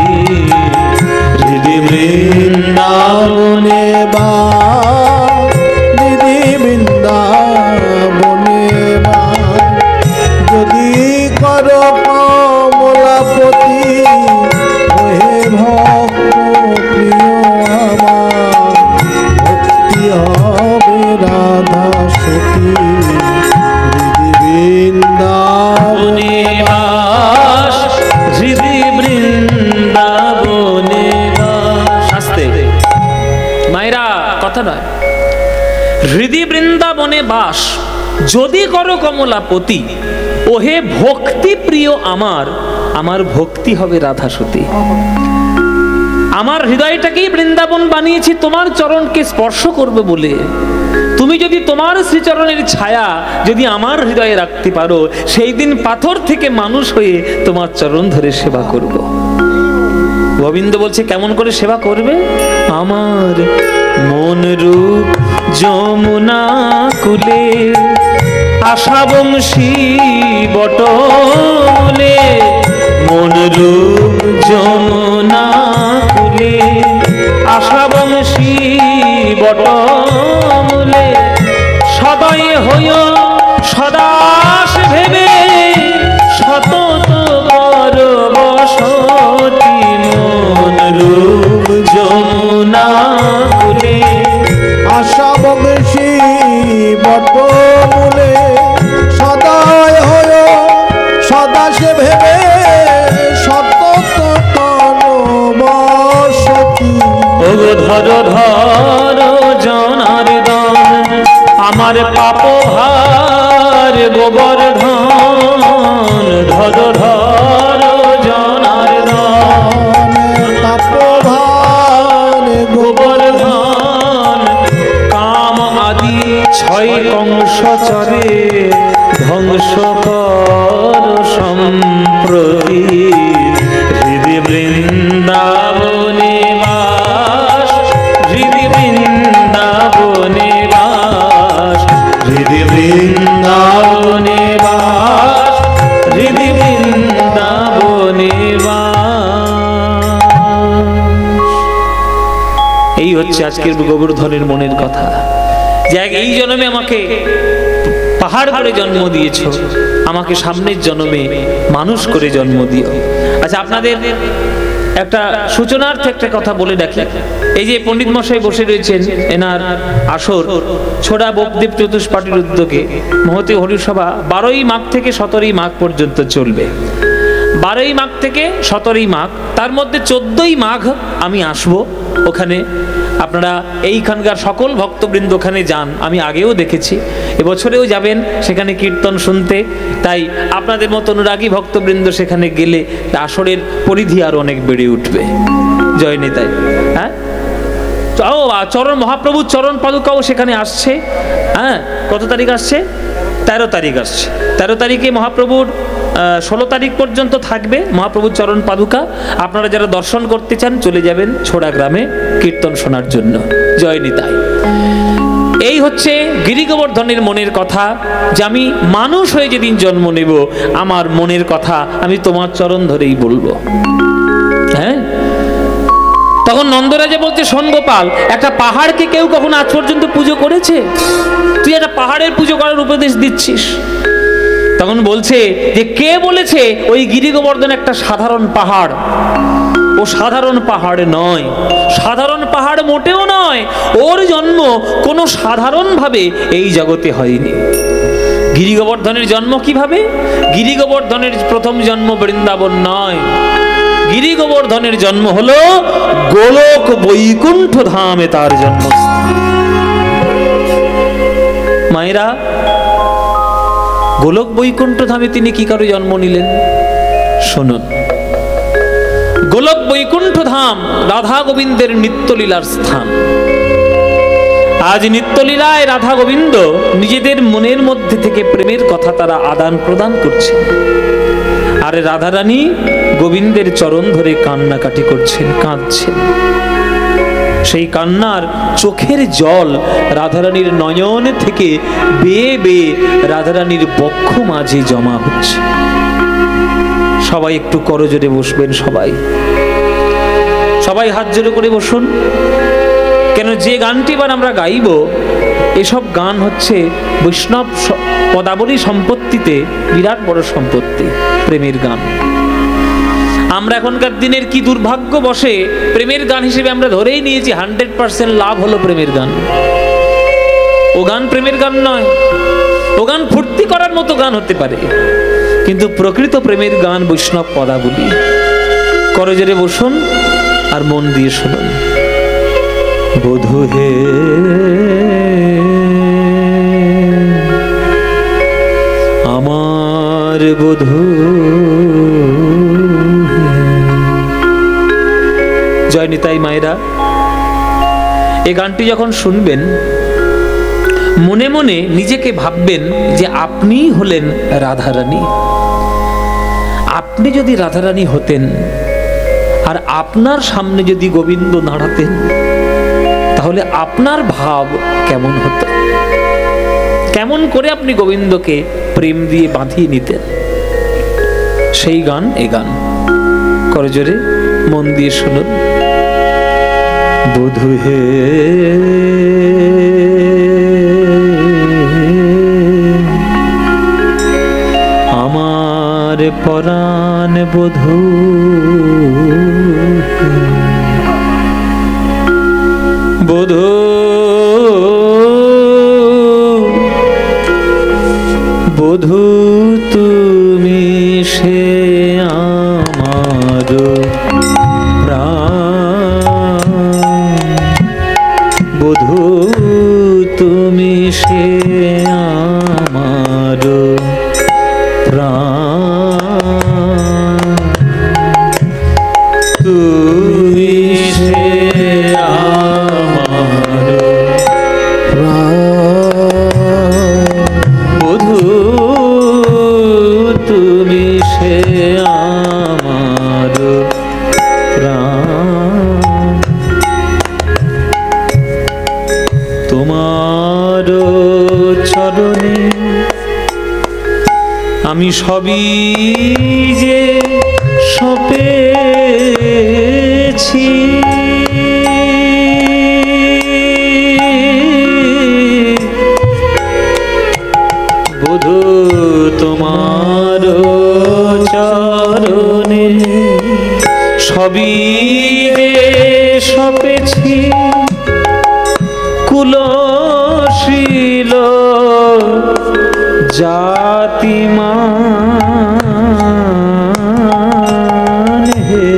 হৃদি বৃন্দাবনে বাস, হৃদি বৃন্দাবনে বাস। যদি করো কমলাপতি, ওহে ভক্ত প্রিয় আমার, ভক্তি হবে রাধা সতী। হৃদি বৃন্দাবনে বাস, হৃদি বৃন্দাবনে বাস। আস্তে মায়েরা, কথা নয়, হৃদি বৃন্দাবনে বাস, যদি করো কমলাপতি, ওহে ভক্তি প্রিয় আমার, আমার ভক্তি হবে রাধা সতী। আমার হৃদয়টাকেই বৃন্দাবন বানিয়েছি তোমার চরণকে স্পর্শ করবে বলে। তুমি যদি তোমার শ্রীচরণের ছায়া যদি আমার হৃদয়ে রাখতে পারো, সেই দিন পাথর থেকে মানুষ হয়ে তোমার চরণ ধরে সেবা করব। গোবিন্দ বলছে কেমন করে সেবা করবে? আমার মন রূপ যমুনা কুলে আশাবংশী বটমূলে, মন রূপ যমুনা কুলে আশাবংশী বটমূলে, সদয় হইও সদাস ভেবে সতত কর বসতি, মন রূপ যমুনা কুলে আশাবংশী বটমূলে, সদায় হয় সদা সে ভেবে সতত কর বসতি। ওগো ধর ধর জনার্দন আমার পাপ ভার গোবর্ধন, ধর ধর জনার্দন পাপ ভার গোবর্ধন, কাম আদি ছয় কংস চরে ধ্বংস কর সম্প্রতি, হৃদয় বৃন্দাবনে বাস, হৃদয় বৃন্দাবনে বাস, হৃদয় বৃন্দাবনে বাস, হৃদয় বৃন্দাবনে বাস। এই হচ্ছে আজকের গোবর্ধনের মনের কথা, যে এই জন্মে আমাকে পাহাড় করে জন্ম দিয়েছ, আমাকে সামনের জন্মে মানুষ করে জন্ম দিও। আচ্ছা, আপনাদের একটা সূচনার্থে একটা কথা বলে রাখি। এই যে পণ্ডিত মশাই বসে রয়েছেন, এনার আসর ছোড়া বকদেব চতুষ্পাঠীর উদ্যোগে মহতী হরিসভা 12ই মাঘ থেকে 17ই মাঘ পর্যন্ত চলবে। 12ই মাঘ থেকে 17ই মাঘ, তার মধ্যে 14ই মাঘ আমি আসব ওখানে। আপনারা এইখানকার সকল ভক্তবৃন্দ ওখানে যান, আমি আগেও দেখেছি, এবছরেও যাবেন সেখানে কীর্তন শুনতে। তাই আপনাদের মতো অনুরাগী ভক্তবৃন্দ সেখানে গেলে আসরের পরিধি আর অনেক বেড়ে উঠবে। জয় নিতাই। হ্যাঁ, চরণ মহাপ্রভুর চরণ পাদুকাও সেখানে আসছে। হ্যাঁ, কত তারিখ আসছে? 13 তারিখ আসছে। 13 তারিখে মহাপ্রভুর 16 তারিখ পর্যন্ত থাকবে মহাপ্রভুর চরণ পাদুকা। আপনারা যারা দর্শন করতে চান চলে যাবেন ছোড়া গ্রামে কীর্তন শোনার জন্য। জয় নিতাই। এই হচ্ছে গিরি গোবর্ধনের মনের কথা, যে আমি মানুষ হয়ে যেদিন জন্ম নেব আমার মনের কথা আমি তোমার চরণ ধরেই বলবো। হ্যাঁ, তখন নন্দরাজা বলছে, শোন গোপাল, একটা পাহাড়কে কেউ কখনো আজ পর্যন্ত পুজো করেছে? তুই একটা পাহাড়ের পুজো করার উপদেশ দিচ্ছিস। তখন বলছে যে কে বলেছে ওই গিরি গোবর্ধন একটা সাধারণ পাহাড়? ও সাধারণ পাহাড় নয়, সাধারণ পাহাড় মোটেও নয়। ওর জন্ম কোনো সাধারণ ভাবে এই জগতে হয়নি। গিরি গোবর্ধনের জন্ম কিভাবে? গিরি গোবর্ধনের প্রথম জন্ম বৃন্দাবন নয়, গিরি গোবর্ধনের জন্ম হলো গোলক বৈকুণ্ঠ ধামে তার জন্মস্থান। মায়েরা, গোলক বৈকুণ্ঠ ধামে তিনি কি করে জন্ম নিলেন শুনুন। গোলক বৈকুণ্ঠ ধাম রাধা গোবিন্দের নিত্যলীলার স্থান। আজ নিত্যলীলায় রাধা গোবিন্দ নিজেদের মনের মধ্যে থেকে প্রেমের কথা তারা আদান প্রদান করছে, আর রাধারানী গোবিন্দের চরণ ধরে কান্নাকাটি করছেন, কাঁদছেন। সেই কান্নার চোখের জল রাধারানীর নয়ন থেকে বেয়ে বেয়ে রাধারানীর বক্ষ মাঝে জমা হচ্ছে। সবাই একটু করজোরে বসবেন, সবাই হাত জোড়ে করে বসুন। কেন, যে গানটি এবার আমরা গাইব এসব গান হচ্ছে বৈষ্ণব পদাবলী সম্পত্তিতে বিরাট বড় সম্পত্তি, প্রেমের গান। আমরা এখনকার দিনের কি দুর্ভাগ্য বসে প্রেমের গান হিসেবে আমরা ধরেই নিয়েছি 100% লাভ হলো প্রেমের গান। ও গান প্রেমের গান নয়, ও গান ফুর্তি করার মতো গান হতে পারে, কিন্তু প্রকৃত প্রেমের গান বৈষ্ণব পদাবলী। করজোরে বসুন আর মন দিয়ে শুনুন। বধূ হে আমার বধূ, জয় নিতাই। তাই মায়েরা, এই গানটি যখন শুনবেন মনে মনে নিজেকে ভাববেন যে আপনিই হলেন রাধারানী। আপনি যদি রাধারানী হতেন আর আপনার সামনে যদি গোবিন্দ দাঁড়াতেন, তাহলে আপনার ভাব কেমন হতো? কেমন করে আপনি গোবিন্দকে প্রেম দিয়ে বাঁধিয়ে নিতেন? সেই গান এ গান। করজোরে মন দিয়ে শুনুন। বধূ হে আমার পরাণ বধূ, বধূ বধূ তুমি সে আমার প্রাণ, বধূ তুমি সে আমার প্রাণ, তুমি সে আমার বধূ তুমি সে আমার প্রাণ, তোমার চরণে আমি সবই যে সপেছি, বধূ তোমার চরণে সবই যে সপেছি, কুলশীল জাতিমান হে,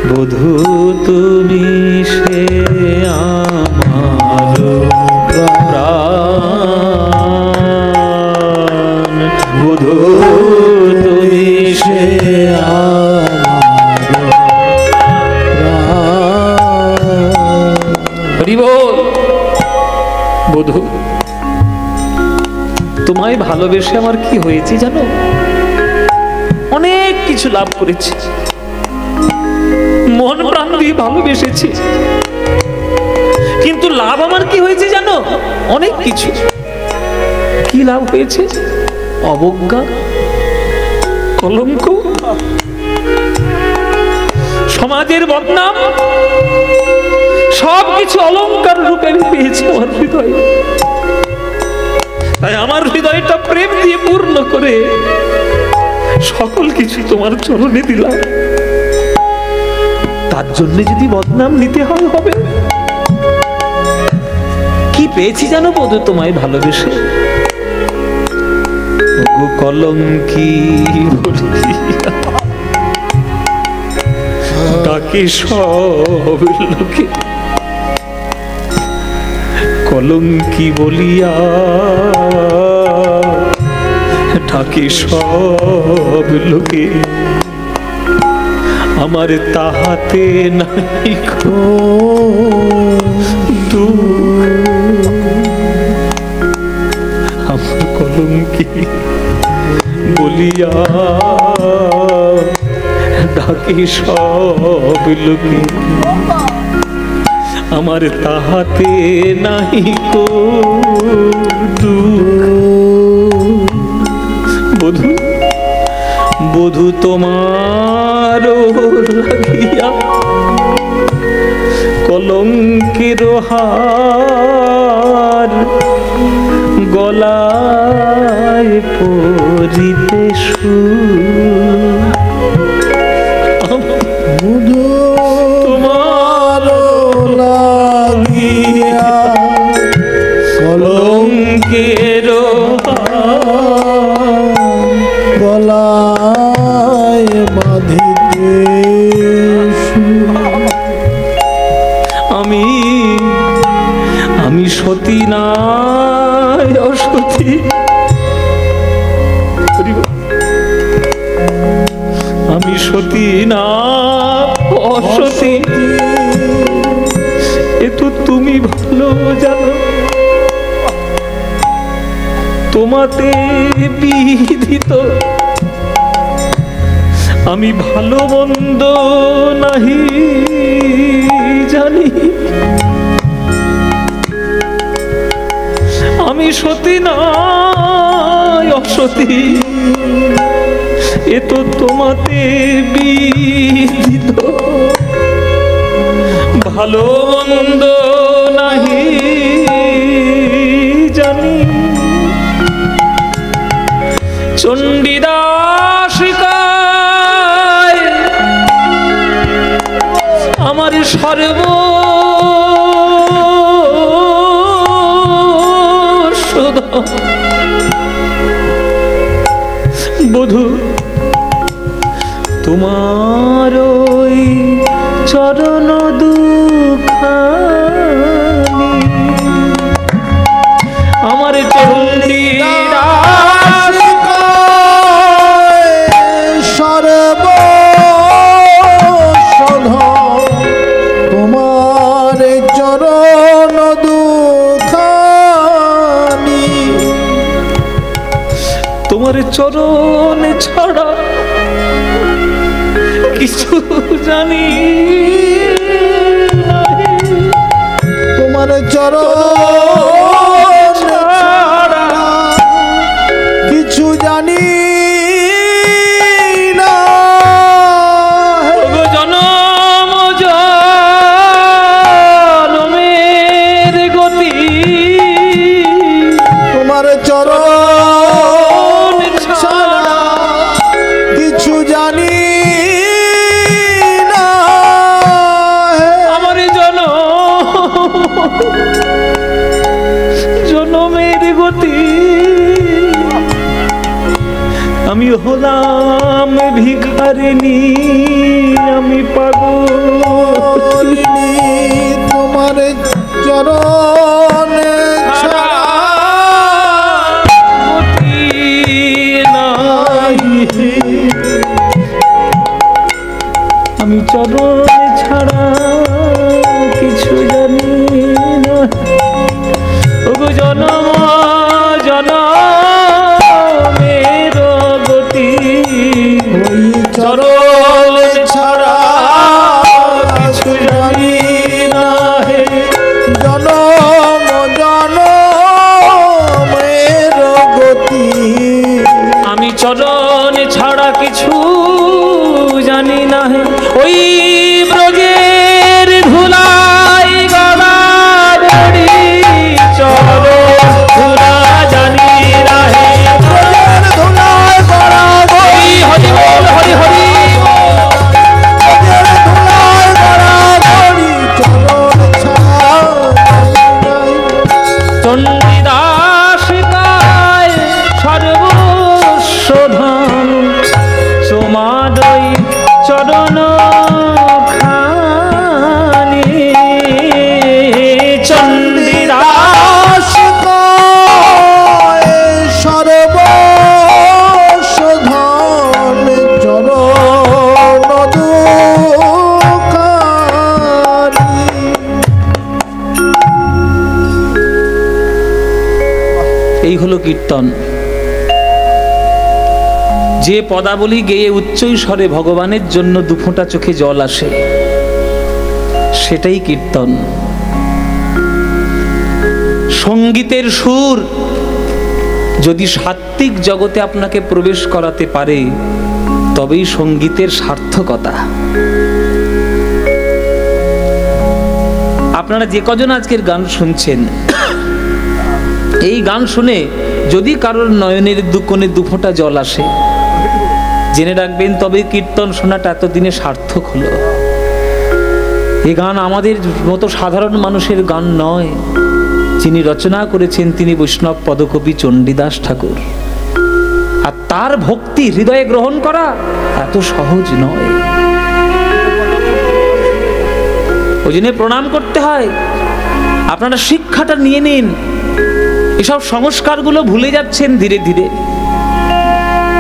বধূ তুমি সে আমার প্রাণ, বধূ তুমি সে আমার প্রাণ। হরি বল। বধূ তোমায় ভালোবেসে আমার কি হয়েছে জানো? অনেক কিছু লাভ করেছি, মন প্রাণ দিয়ে ভালোবেসেছি, কিন্তু লাভ আমার কি হয়েছে জানো? অনেক কিছু। কি লাভ হয়েছে? অবজ্ঞা, কলঙ্ক, সমাজের বদনাম, সবকিছু অলংকার রূপে আমি পেয়েছি আমার হৃদয়ে। তাই আমার হৃদয়টা প্রেম দিয়ে পূর্ণ করে সকল কিছু তোমার চরণে দিলাম। তার জন্য যদি বদনাম নিতে হয় হবে। কি পেয়েছি জানো বধূ তোমায় ভালোবেসে? ওগো কলঙ্কি বলিয়া ডাকে সব লোকে, কলঙ্কি বলিয়া ডাকে সব লোকে, আমার তাহাতে নাই আমার কলঙ্কি বলিয়া ডাকে সব লোকে, আমার তাহাতে নাই বধূ, বধূ তোমার লাগিয়া কলঙ্কের হার গলায় পরিতে বধূ তোমার লাগিয়া কলঙ্কের গলায় বাঁধিতে আমি সতী নাই অসতী, আমি সতী না অসতী এ তো তুমি ভালো জানো। তোমাতে বিধিত আমি ভালো মন্দ নাহি জানি। আমি সতী না অসতী এ তো তোমাতে বিধিত ভালো মন্দ নাহি জানি। চণ্ডীদাসিকায় আমার সর্ব বধূ তোমার ওই চরণ দুখানি আমার সর্ব তোমার চরণ দুখানি তোমার চরণ ছাড়া কিছু জানি তোমার চরণ ছাড়া কিছু জানি না। জনম জনমের গতি তোমার চরণ ছাড়া কিছু জানি না। আমার জনমের গতি আমি হলাম ভিখারিনী আমি পাগলিনী তোমার চরণ ছাড়া গতি নাই। আমি চরণ ছাড়া কিছু জানি না। ওগো জনম জনমের গতি ওই চরণ ছাড়া কিছু জানি না হে। জনম জনমের গতি আমি চরণ ছাড়া কিছু জানি না হে। ওই ব্রজের ধুলাই গলা বড়ি চরণ ধুলা জানি না হে। ব্রজের ধুলায় গড়া হরি হরি বল হরি হরি ব্রজের ধুলায় গড়া গড়ি চরণ ছাড়া চণ্ডীদাসিকায় সর্বস্ব ধন তোমার ওই চরণ খানি। চণ্ডীদাসিকায় সর্বস্ব ধন চরণ দুখানি। এই হলো কীর্তন। যে পদাবলী গেয়ে উচ্চ স্বরে ভগবানের জন্য দুফোঁটা চোখে জল আসে সেটাই কীর্তন। সঙ্গীতের সুর যদি সাত্ত্বিক জগতে আপনাকে প্রবেশ করাতে পারে তবেই সঙ্গীতের সার্থকতা। আপনারা যে কজন আজকের গান শুনছেন এই গান শুনে যদি কারোর নয়নের দুকোণে দুফোঁটা জল আসে জেনে রাখবেন তবে কীর্তন শোনাটা এতদিনে সার্থক হলো। এই গান আমাদের মতো সাধারণ মানুষের গান নয়। যিনি রচনা করেছেন তিনি বৈষ্ণব পদকবি চণ্ডীদাস ঠাকুর। আর তার ভক্তি হৃদয়ে গ্রহণ করা এত সহজ নয়। ওই জন্য প্রণাম করতে হয়। আপনারা শিক্ষাটা নিয়ে নিন। এসব সংস্কারগুলো ভুলে যাচ্ছেন ধীরে ধীরে।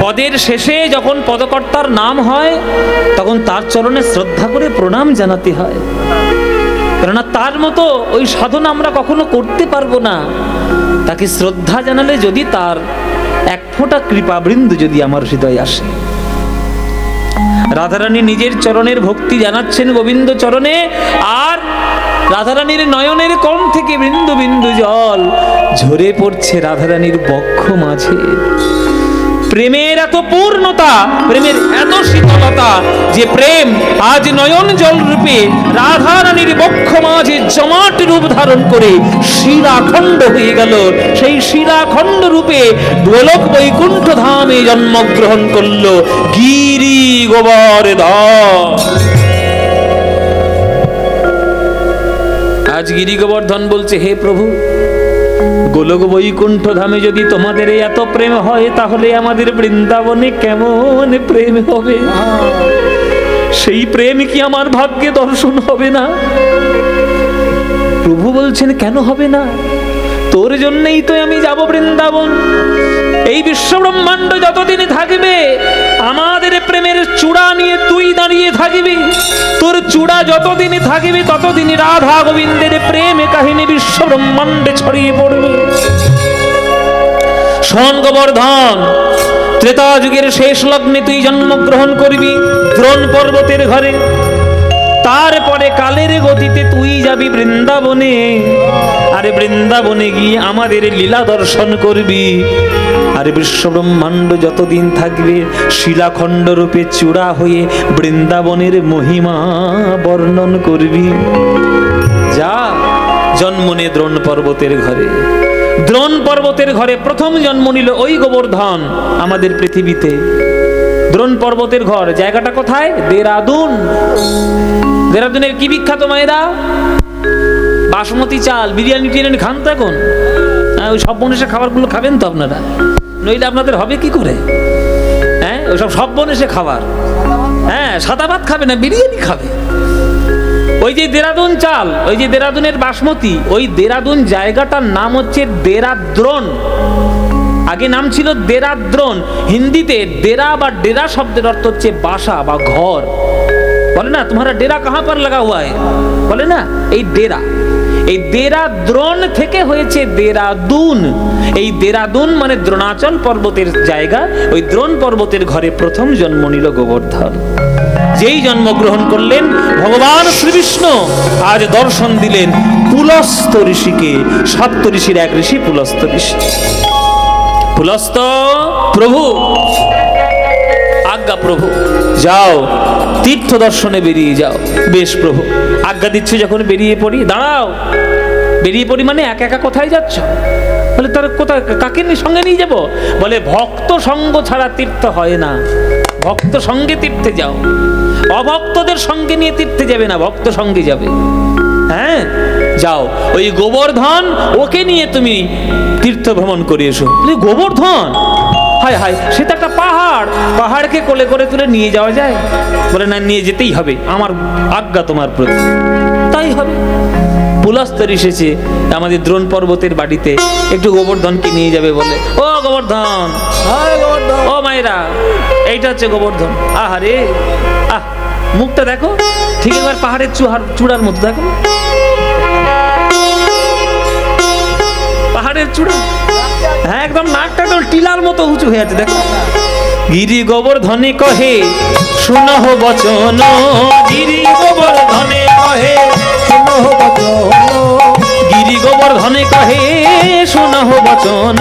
পদের শেষে যখন পদকর্তার নাম হয় তখন তার চরণে শ্রদ্ধা করে প্রণাম জানাতে হয়, কেননা তার মতো ওই সাধনা আমরা কখনো করতে পারবো না। তাকে শ্রদ্ধা জানালে যদি তার এক ফোঁটা কৃপাবৃন্দ যদি আমার হৃদয়ে আসে। রাধারানী নিজের চরণের ভক্তি জানাচ্ছেন গোবিন্দ চরণে, আর রাধারানীর নয়নের কোণ থেকে বিন্দু বিন্দু জল ঝরে পড়ছে রাধারানীর বক্ষ মাঝে। প্রেমের এত পূর্ণতা, প্রেমের এত শীতলতা যে প্রেম আজ নয়ন জল রূপে রাধারানীর বক্ষ মাঝে জমাট রূপ ধারণ করে শিলাখণ্ড হয়ে গেল। সেই শিলাখণ্ড রূপে গোলক বৈকুণ্ঠ ধামে জন্মগ্রহণ করল গিরি গোবর্ধন। আজ গিরি গোবর্ধন বলছে, হে প্রভু, গোলক বৈকুণ্ঠ ধামে যদি তোমাদের এত প্রেম হয় তাহলে আমাদের বৃন্দাবনে কেমন প্রেম হবে? সেই প্রেম কি আমার ভাগ্যে দর্শন হবে না? প্রভু বলছেন, কেন হবে না? তোর জন্যই তো আমি যাব বৃন্দাবন। এই বিশ্ব ব্রহ্মাণ্ড যতদিন থাকবে আমাদের প্রেমের চূড়া নিয়ে তুই দাঁড়িয়ে থাকবি। তোর চূড়া যতদিন থাকবে ততদিন রাধা গোবিন্দের প্রেম কাহিনী বিশ্ব ব্রহ্মাণ্ডে ছড়িয়ে পড়বে। শোন গোবর্ধন, ত্রেতা যুগের শেষ লগ্নে তুই জন্মগ্রহণ করবি দ্রোণ পর্বতের ঘরে। তারপরে কালের গতিতে তুই যাবি বৃন্দাবনে। আরে বৃন্দাবনে গিয়ে আমাদের লীলা দর্শন করবি। আরে বিশ্ব ব্রহ্মাণ্ড যতদিন থাকবে শিলাখণ্ড রূপে চূড়া হয়ে বৃন্দাবনের মহিমা বর্ণন করবি। যা, জন্ম নে দ্রোণ পর্বতের ঘরে। দ্রোণ পর্বতের ঘরে প্রথম জন্ম নিল ওই গোবর্ধন আমাদের পৃথিবীতে। দ্রোণ পর্বতের ঘর, জায়গাটা কোথায়? দেরাদুন। দেরাদুনের কি বিখ্যাত মায়েরা? বাসমতি চাল, বিরিয়ানি টিরিয়ানি খান তো এখন। হ্যাঁ, ওই সব বনেশে খাবারগুলো খাবেন তো আপনারা, নইলে আপনাদের হবে কি করে? হ্যাঁ, ওইসব সব বনেশে খাবার। হ্যাঁ, সাদা ভাত খাবে না, বিরিয়ানি খাবে। ওই যে দেরাদুন চাল, ওই যে দেরাদুনের বাসমতি, ওই দেরাদুন জায়গাটার নাম হচ্ছে দেরাদ্রোণ। আগে নাম ছিল দেরাদ্রোণ। হিন্দিতে দেরা বা ডেরা শব্দের অর্থ হচ্ছে বাসা বা ঘর। বলে না, তোমারা ডেরা কাহা পর লাগা হুয়া है, বলে না, এই ডেরা। এই দেরাদ্রোণ থেকে হয়েছে দেরাদুন। এই দেরাদুন মানে দ্রোণাচল পর্বতের জায়গা। ওই দ্রোণ পর্বতের ঘরে প্রথম জন্ম নিল গোবর্ধন। যেই জন্মগ্রহণ করলেন ভগবান শ্রীবিষ্ণু আজ দর্শন দিলেন পুলস্ত ঋষিকে। সপ্ত ঋষির এক ঋষি পুলস্ত ঋষি। পুলস্ত প্রভু, আজ্ঞা প্রভু, যাও তীর্থ দর্শনে বেরিয়ে যাও। বেশ প্রভু, আজ্ঞা দিচ্ছে যখন বেরিয়ে পড়ি। দাঁড়াও, বেরিয়ে পড়ি মানে একা একা কোথায় যাচ্ছ? বলে, তার কোথায়, কাকে সঙ্গে নিয়ে যাব? বলে, ভক্ত সঙ্গ ছাড়া তীর্থ হয় না। ভক্ত সঙ্গে তীর্থে যাও, অভক্তদের সঙ্গে নিয়ে তীর্থে যাবে না, ভক্ত সঙ্গে যাবে। হ্যাঁ, যাও, ওই গোবর্ধন ওকে নিয়ে তুমি তীর্থ ভ্রমণ করে এসো। গোবর্ধন, হায় হায়, সে তো একটা পাহাড়, পাহাড়কে কোলে করে তুলে নিয়ে যাওয়া যায়? বলে, না, নিয়ে যেতেই হবে, আমার আজ্ঞা তোমার প্রতি। তাই হবে। পুলস্ত এসেছে আমাদের দ্রোণ পর্বতের বাড়িতে, একটু গোবর্ধনকে নিয়ে যাবে বলে। ও গোবর্ধন, ও মায়েরা, এইটা হচ্ছে গোবর্ধন। আহারে, আহ, মুখটা দেখো, ঠিক একবার পাহাড়ের চূড়ার মতো দেখো, পাহাড়ের চূড়া। হ্যাঁ, একদম নাকটা একদম টিলার মতো উঁচু হয়ে আছে, দেখো। গিরি গোবর্ধনে কহে শুনহ বচন, গিরি গোবর্ধনে কহে শুনহ বচন, গিরি গোবর্ধনে কহে শুনহ বচন,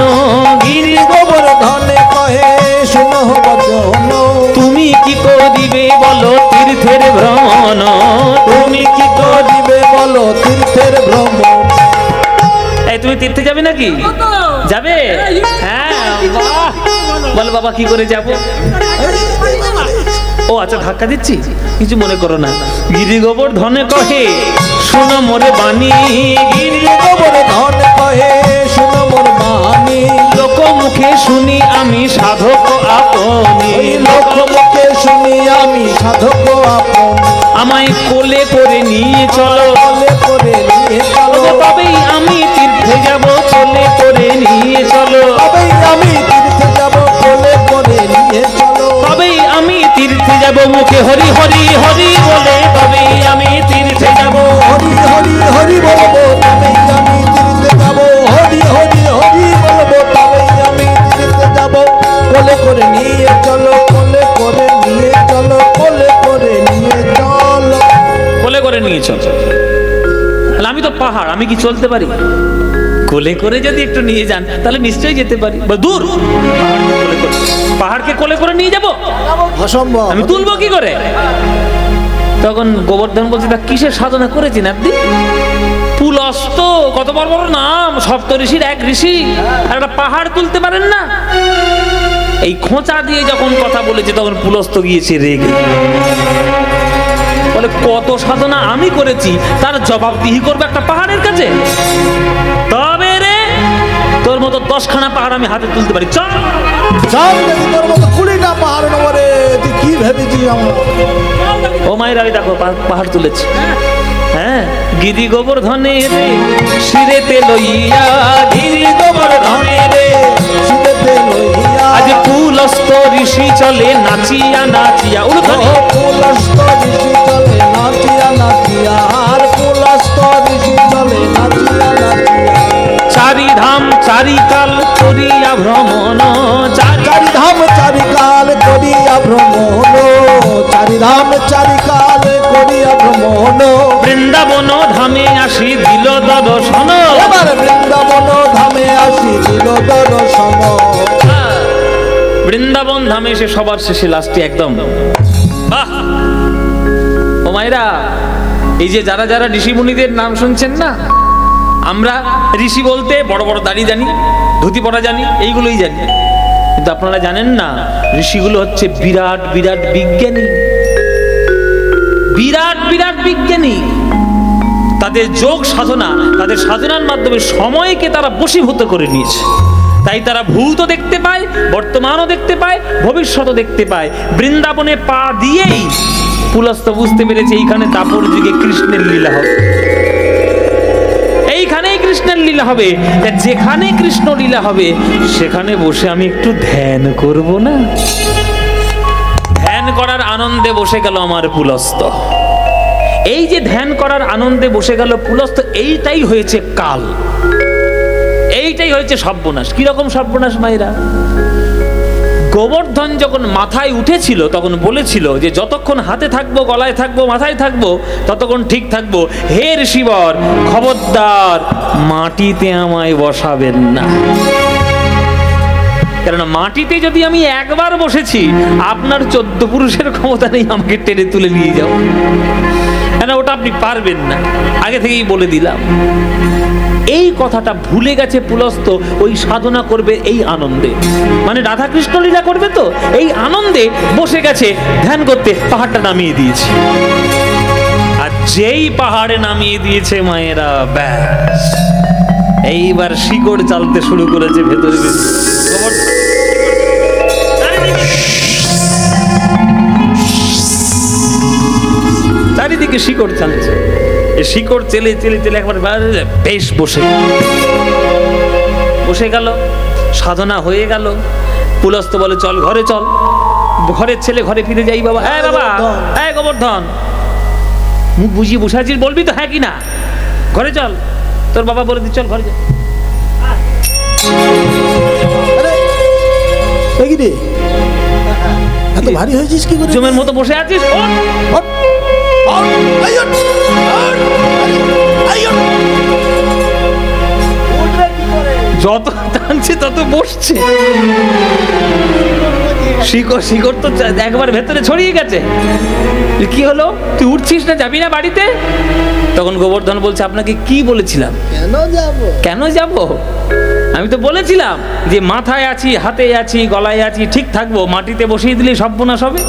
গিরি গোবর্ধনে কহে শুনহ বচন। তুমি কি করিবে বলো তীর্থের ভ্রমণ, তুমি কি করিবে বলো তীর্থের ভ্রমণ। এই, তুমি তীর্থে যাবে নাকি? যাবে? হ্যাঁ, বাহ, বল বাবা, কি করে যাব? ও আচ্ছা, ধাক্কা দিচ্ছি, কিছু মনে করো না। গিরি গোবর্ধনে কহে শোনো মোরে বাণী, গিরি গোবর্ধনে কহে শোনো মোর বাণী। লোক মুখে শুনি আমি সাধক আপনি, লোক মুখে শুনি আমি সাধক আপনি। আমায় কোলে করে নিয়ে চলো, কোলে করে নিয়ে চলো, তবেই আমি তীর্থে যাব, কোলে করে নিয়ে চলো, তবেই আমি তীর্থে যাব, কোলে করে নিয়ে দেব মুখে হরি হরি হরি বলে তবেই আমি তীর্থে যাব। হরি হরি হরি বলবো তবেই আমি তীর্থে যাব। হরি হরি হরি বলবো তবেই আমি তীর্থে যাব। কোলে করে নিয়ে চলো, কোলে করে নিয়ে চলো, কোলে করে নিয়ে চলো। কোলে করে নিয়ে চল। তাহলে আমি তো পাহাড়, আমি কি চলতে পারি? কোলে করে যদি একটু নিয়ে যান তাহলে নিশ্চয়ই যেতে পারি। দূর, পাহাড়কে কোলে করে নিয়ে যাব অসম্ভব। আমি তুলবো কি করে? তখন গোবর্ধন বলছে, তা কিসের সাধনা করেছেন আপনি? পুলস্ত, কত বড় বড় নাম, সপ্ত ঋষির এক ঋষি, আর একটা পাহাড় তুলতে পারেন না? এই খোঁচা দিয়ে যখন কথা বলেছে তখন পুলস্ত গিয়েছে রেগে, বলে কত সাধনা আমি করেছি তার জবাবদিহি করবে একটা পাহাড়ের কাছে? তবে রে তোর মতো 10খানা পাহাড় আমি হাতে তুলতে পারি, চল। চল দেখি তোর মতো 20টা পাহাড় নেবো রে। তুই কি ভেবেছিস আমার? ও মায়ের, আমি দেখো পাহাড় তুলেছি। হ্যাঁ, গিরি গোবর্ধনে রে শিরেতে লইয়া, গিরি গোবর্ধনে রে শিরেতে লইয়া, আজ পুলস্ত ঋষি চলে নাচিয়া নাচিয়া। পুলস্ত ঋষি চলে নাচিয়া নাচিয়া, আর পুলস্ত ঋষি চলে নাচিয়া নাচিয়া। চারি ধাম চারি কাল করিয়া ভ্রমণ, চারি ধাম চারি কাল করিয়া ভ্রমণ, চারি ধাম চারি কাল করিয়া ভ্রমণ। বৃন্দাবন ধামে আসি দিল দর্শন, এবার বৃন্দাবন ধামে আসি দিল দর্শন। বৃন্দাবন ধামে এসে সবার শেষে লাস্টে একদম বাহ। ও মায়েরা, এই যে যারা যারা ঋষি মুনিদের নাম শুনছেন না, আমরা ঋষি বলতে বড় বড় দাড়ি জানি, ধুতি পরা জানি, এইগুলোই জানি, কিন্তু আপনারা জানেন না ঋষিগুলো হচ্ছে বিরাট বিরাট বিজ্ঞানী, বিরাট বিরাট বিজ্ঞানী। তাদের যোগ সাধনা, তাদের সাধনার মাধ্যমে সময়কে তারা বশীভূত করে নিয়েছে। তাই তারা ভূতও দেখতে পায়, বর্তমানও দেখতে পায়, ভবিষ্যৎও দেখতে পায়। বৃন্দাবনে পা দিয়েই পুলস্ত বুঝতে পেরেছে এইখানে দাপর যুগে কৃষ্ণের লীলা হবে, এইখানেই কৃষ্ণের লীলা হবে। যেখানে কৃষ্ণ লীলা হবে সেখানে বসে আমি একটু ধ্যান করব না? ধ্যান করার আনন্দে বসে গেল আমার পুলস্ত। এই যে ধ্যান করার আনন্দে বসে গেল পুলস্ত, এইটাই হয়েছে কাল, এইটাই হয়েছে সর্বনাশ। কিরকম সর্বনাশ মায়েরা? গোবর্ধন যখন মাথায় উঠেছিল তখন বলেছিল যে যতক্ষণ হাতে থাকবো, গলায় থাকবো, মাথায় থাকবো, ততক্ষণ ঠিক থাকবো। হে ঋষিবর, খবরদার মাটিতে আমায় বসাবেন না, কারণ মাটিতে যদি আমি একবার বসেছি আপনার 14 পুরুষের ক্ষমতা নেই আমাকে টেনে তুলে নিয়ে যাও, কেন ওটা আপনি পারবেন না, আগে থেকেই বলে দিলাম। এই কথাটা ভুলে গেছে পুলস্ত, ওই সাধনা করবে এই আনন্দে, মানে রাধা কৃষ্ণ লীলা করবে তো এই আনন্দে বসে গেছে ধ্যান করতে। পাহাড়টা নামিয়ে দিয়েছে, আর যেই পাহাড়ে নামিয়ে দিয়েছে মায়েরা, ব্যাস এইবার শিকড় চালতে শুরু করেছে ভেতরে ভেতরে। চারিদিকে শিকড় চালছে, শিকড় চেলে চেলে চেলে একবার বেশ বসে গেল, সাধনা হয়ে গেল। পুলস্ত বলে চল ঘরে চল, ঘরের ছেলে ঘরে ফিরে যাই। বাবা, হ্যাঁ বাবা, হ্যাঁ গোবর্ধন, মুখ বুঝিয়ে বসে আছিস, বলবি তো হ্যাঁ কি না? ঘরে চল, তোর বাবা বলে দি চল ঘরে চল। এত ভারী হয়েছিস কি করে? জমের মতো বসে আছিস, যত টানছে তত বসছে। শিকড় শিকড় তো একবার ভেতরে ছড়িয়ে গেছে। কি হলো, তুই উঠছিস না, যাবি না বাড়িতে? তখন গোবর্ধন বলছে, আপনাকে কি বলেছিলাম? কেন যাব? আমি তো বলেছিলাম যে মাথায় আছি, হাতে আছি, গলায় আছি, ঠিক থাকবো। মাটিতে বসিয়ে দিলে সর্বনাশ হবে।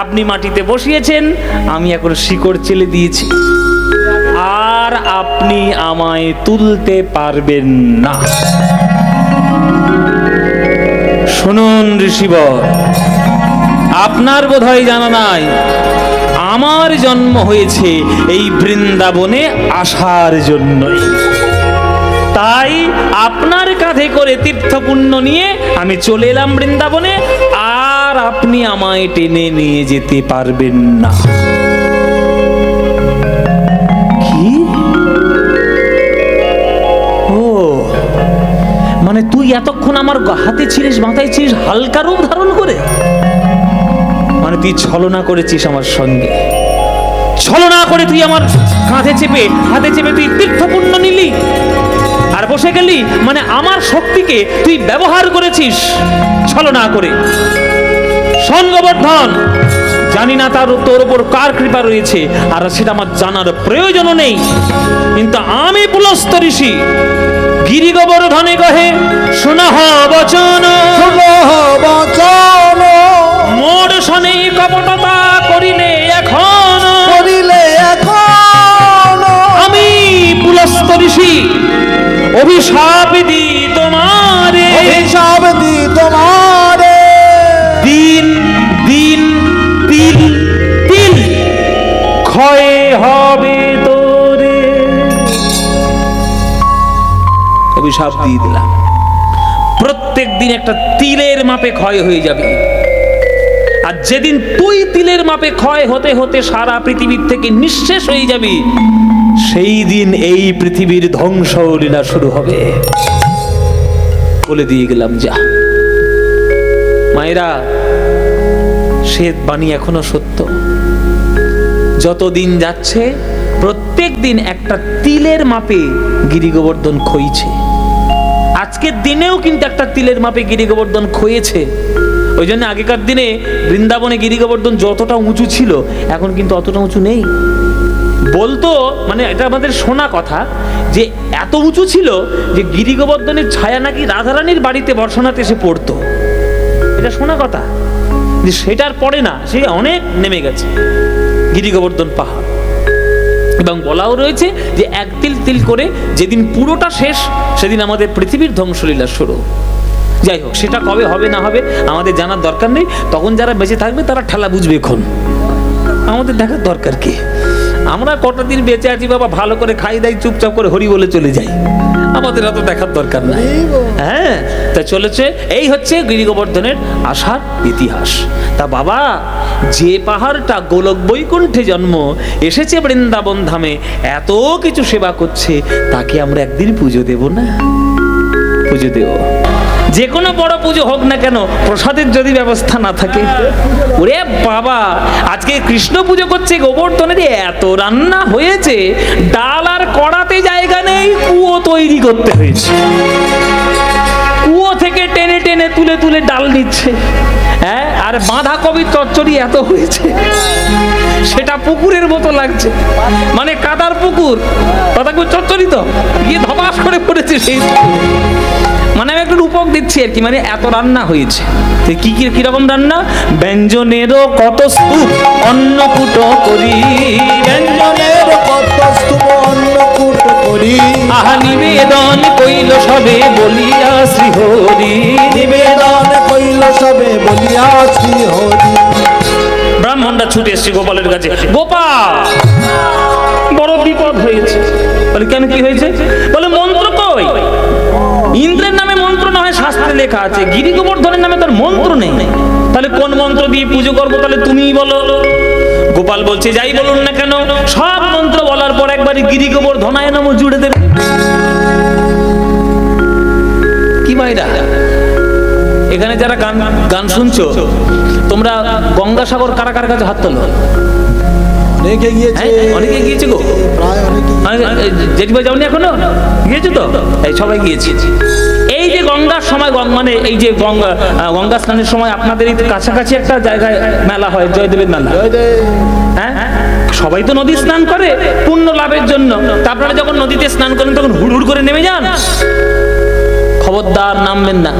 আপনি মাটিতে বসিয়েছেন, আমি এখন শিকড় চেলে দিয়েছি, আর আপনি আমায় তুলতে পারবেন না। শুনুন ঋষিবর, আপনার বোধহয় জানা নাই, আমার জন্ম হয়েছে এই বৃন্দাবনে আসার জন্যই। তাই আপনার কাঁধে করে তীর্থপুণ্য নিয়ে আমি চলে এলাম বৃন্দাবনে, আর আর আপনি আমায় টেনে নিয়ে যেতে পারবেন না। কি? ও মানে তুই এতক্ষণ আমার হাতে ছিলিস, মাথায় ছিলিস হালকা রূপ ধারণ করে, মানে তুই ছলনা করেছিস আমার সঙ্গে, ছলনা করে তুই আমার কাঁধে চেপে হাতে চেপে তুই তীর্থপুণ্য নিলি আর বসে গেলি, মানে আমার শক্তিকে তুই ব্যবহার করেছিস ছলনা করে। শোন গোবর্ধন, জানি না তোর উপর কার কৃপা রয়েছে, আর সেটা আমার জানার প্রয়োজনও নেই, কিন্তু আমি পুলস্ত ঋষি গিরি গোবর্ধনে কহে শুনহ বচন, মোর শনে কপটতা করিলে এখন, আমি পুলস্ত ঋষি অভিশাপ দি তোমারে, দিন দিন তিল তিল ক্ষয় হবে তোরে। অভিশাপ দিয়ে দিলাম, প্রত্যেক দিন একটা তিলের মাপে ক্ষয় হয়ে যাবে। আর যেদিন তুই তিলের মাপে ক্ষয় হতে হতে সারা পৃথিবীর থেকে নিঃশেষ হয়ে যাবি, সেই দিন এই পৃথিবীর ধ্বংস লীলা শুরু হবে। বলে দিয়ে গেলাম যা। মায়েরা, সে বাণী এখনো সত্য। যতদিন যাচ্ছে প্রত্যেক দিন একটা তিলের মাপে গিরি গোবর্ধন ক্ষয়ছে। আজকের দিনেও কিন্তু একটা তিলের মাপে গিরি গোবর্ধন ক্ষয়েছে। ওই জন্য আগেকার দিনে বৃন্দাবনে গিরি গোবর্ধন যতটা উঁচু ছিল, এখন কিন্তু অতটা উঁচু নেই। বলতো, মানে এটা আমাদের শোনা কথা, যে এত উঁচু ছিল যে গিরি গোবর্ধনের ছায়া নাকি রাধারানীর বাড়িতে বর্ষণাতে এসে পড়তো। এটা শোনা কথা, যে সেটার পরে না, সে অনেক নেমে গেছে গিরি গোবর্ধন পাহাড়। এবং বলাও রয়েছে যে এক তিল তিল করে যেদিন পুরোটা শেষ, সেদিন আমাদের পৃথিবীর ধ্বংসলীলা শুরু। যাই হোক, সেটা কবে হবে না হবে আমাদের জানার দরকার নেই। তখন যারা বেঁচে থাকবে তারা ঠেলা বুঝবে, এখন আমাদের দেখার দরকার কি। আমরা কটা দিন বেঁচে আছি বাবা, ভালো করে খাই দাই, চুপচাপ করে হরি বলে চলে যাই, আমাদের অত দেখার দরকার নাই। হ্যাঁ, তা চলেছে। এই হচ্ছে গিরি গোবর্ধনের আসার ইতিহাস। তা বাবা, যে পাহাড়টা গোলক বৈকুণ্ঠে জন্ম এসেছে বৃন্দাবন ধামে, এত কিছু সেবা করছে, তাকে আমরা একদিন পুজো দেব না? পুজো দেব। যে কোনো বড় পুজো হোক না কেন, প্রসাদের যদি ব্যবস্থা না থাকে, ওরে বাবা, আজকে কৃষ্ণ পুজো করছে, গোবর্ধনের এত রান্না হয়েছে, ডাল আর কড়াতে জায়গা নেই, কুয়ো তৈরি করতে হয়েছে। কুয়ো থেকে টেনে টেনে তুলে তুলে ডাল নিচ্ছে। হ্যাঁ, আর বাঁধাকপির চচ্চড়ি এত হয়েছে, সেটা পুকুরের মতো লাগছে, মানে কাদার পুকুর, বাঁধাকপির চচ্চড়ি তো গিয়ে ধপাস করে পড়েছে সেই। মানে আমি একটু রূপক দিচ্ছি আর কি, মানে এত রান্না হয়েছে। কি কি কিরকম রান্না? ব্যঞ্জনেরও কত স্তূপ অন্নকূট করি, ব্যঞ্জনেরও কত স্তূপ অন্নকূট করি, আহা নিবেদন কইল সবে বলিয়া শ্রীহরি, নিবেদন কইল সবে বলিয়া শ্রীহরি। ব্রাহ্মণরা ছুটে এসছে গোপালের কাছে, গোপাল বড় বিপদ হয়েছে। বলে কেন, কি হয়েছে? বলে মন্ত্র কই? ইন্দ্রের নামে মন্ত্র না হয় শাস্ত্রে লেখা আছে, গিরি গোবর্ধনের নামে তার মন্ত্র নেই। তাহলে কোন মন্ত্র দিয়ে পুজো করবো? তাহলে তুমিই বলো। গোপাল বলছে, যাই বলুন না কেন, সব মন্ত্র বলার পর একবারই গিরি গোবর্ধনায় নাম জুড়ে দেবে। কি ভাইরা, এখানে যারা গান গান শুনছো, তোমরা গঙ্গাসাগর কারা কার কাছে হাত তোলো? অনেকে গিয়েছে গো, জেঠিমা যাওনি এখনো? গিয়েছো তো? এই সবাই গিয়েছি। এই যে গঙ্গার সময়, মানে এই যে গঙ্গা স্নানের সময় আপনাদের এই কাছাকাছি একটা জায়গায় মেলা হয়, জয়দেবের মেলা। হ্যাঁ, সবাই তো নদী স্নান করে পুণ্য লাভের জন্য। তা আপনারা যখন নদীতে স্নান করেন তখন হুড় হুড় করে নেমে যান, খবরদার নামবেন না।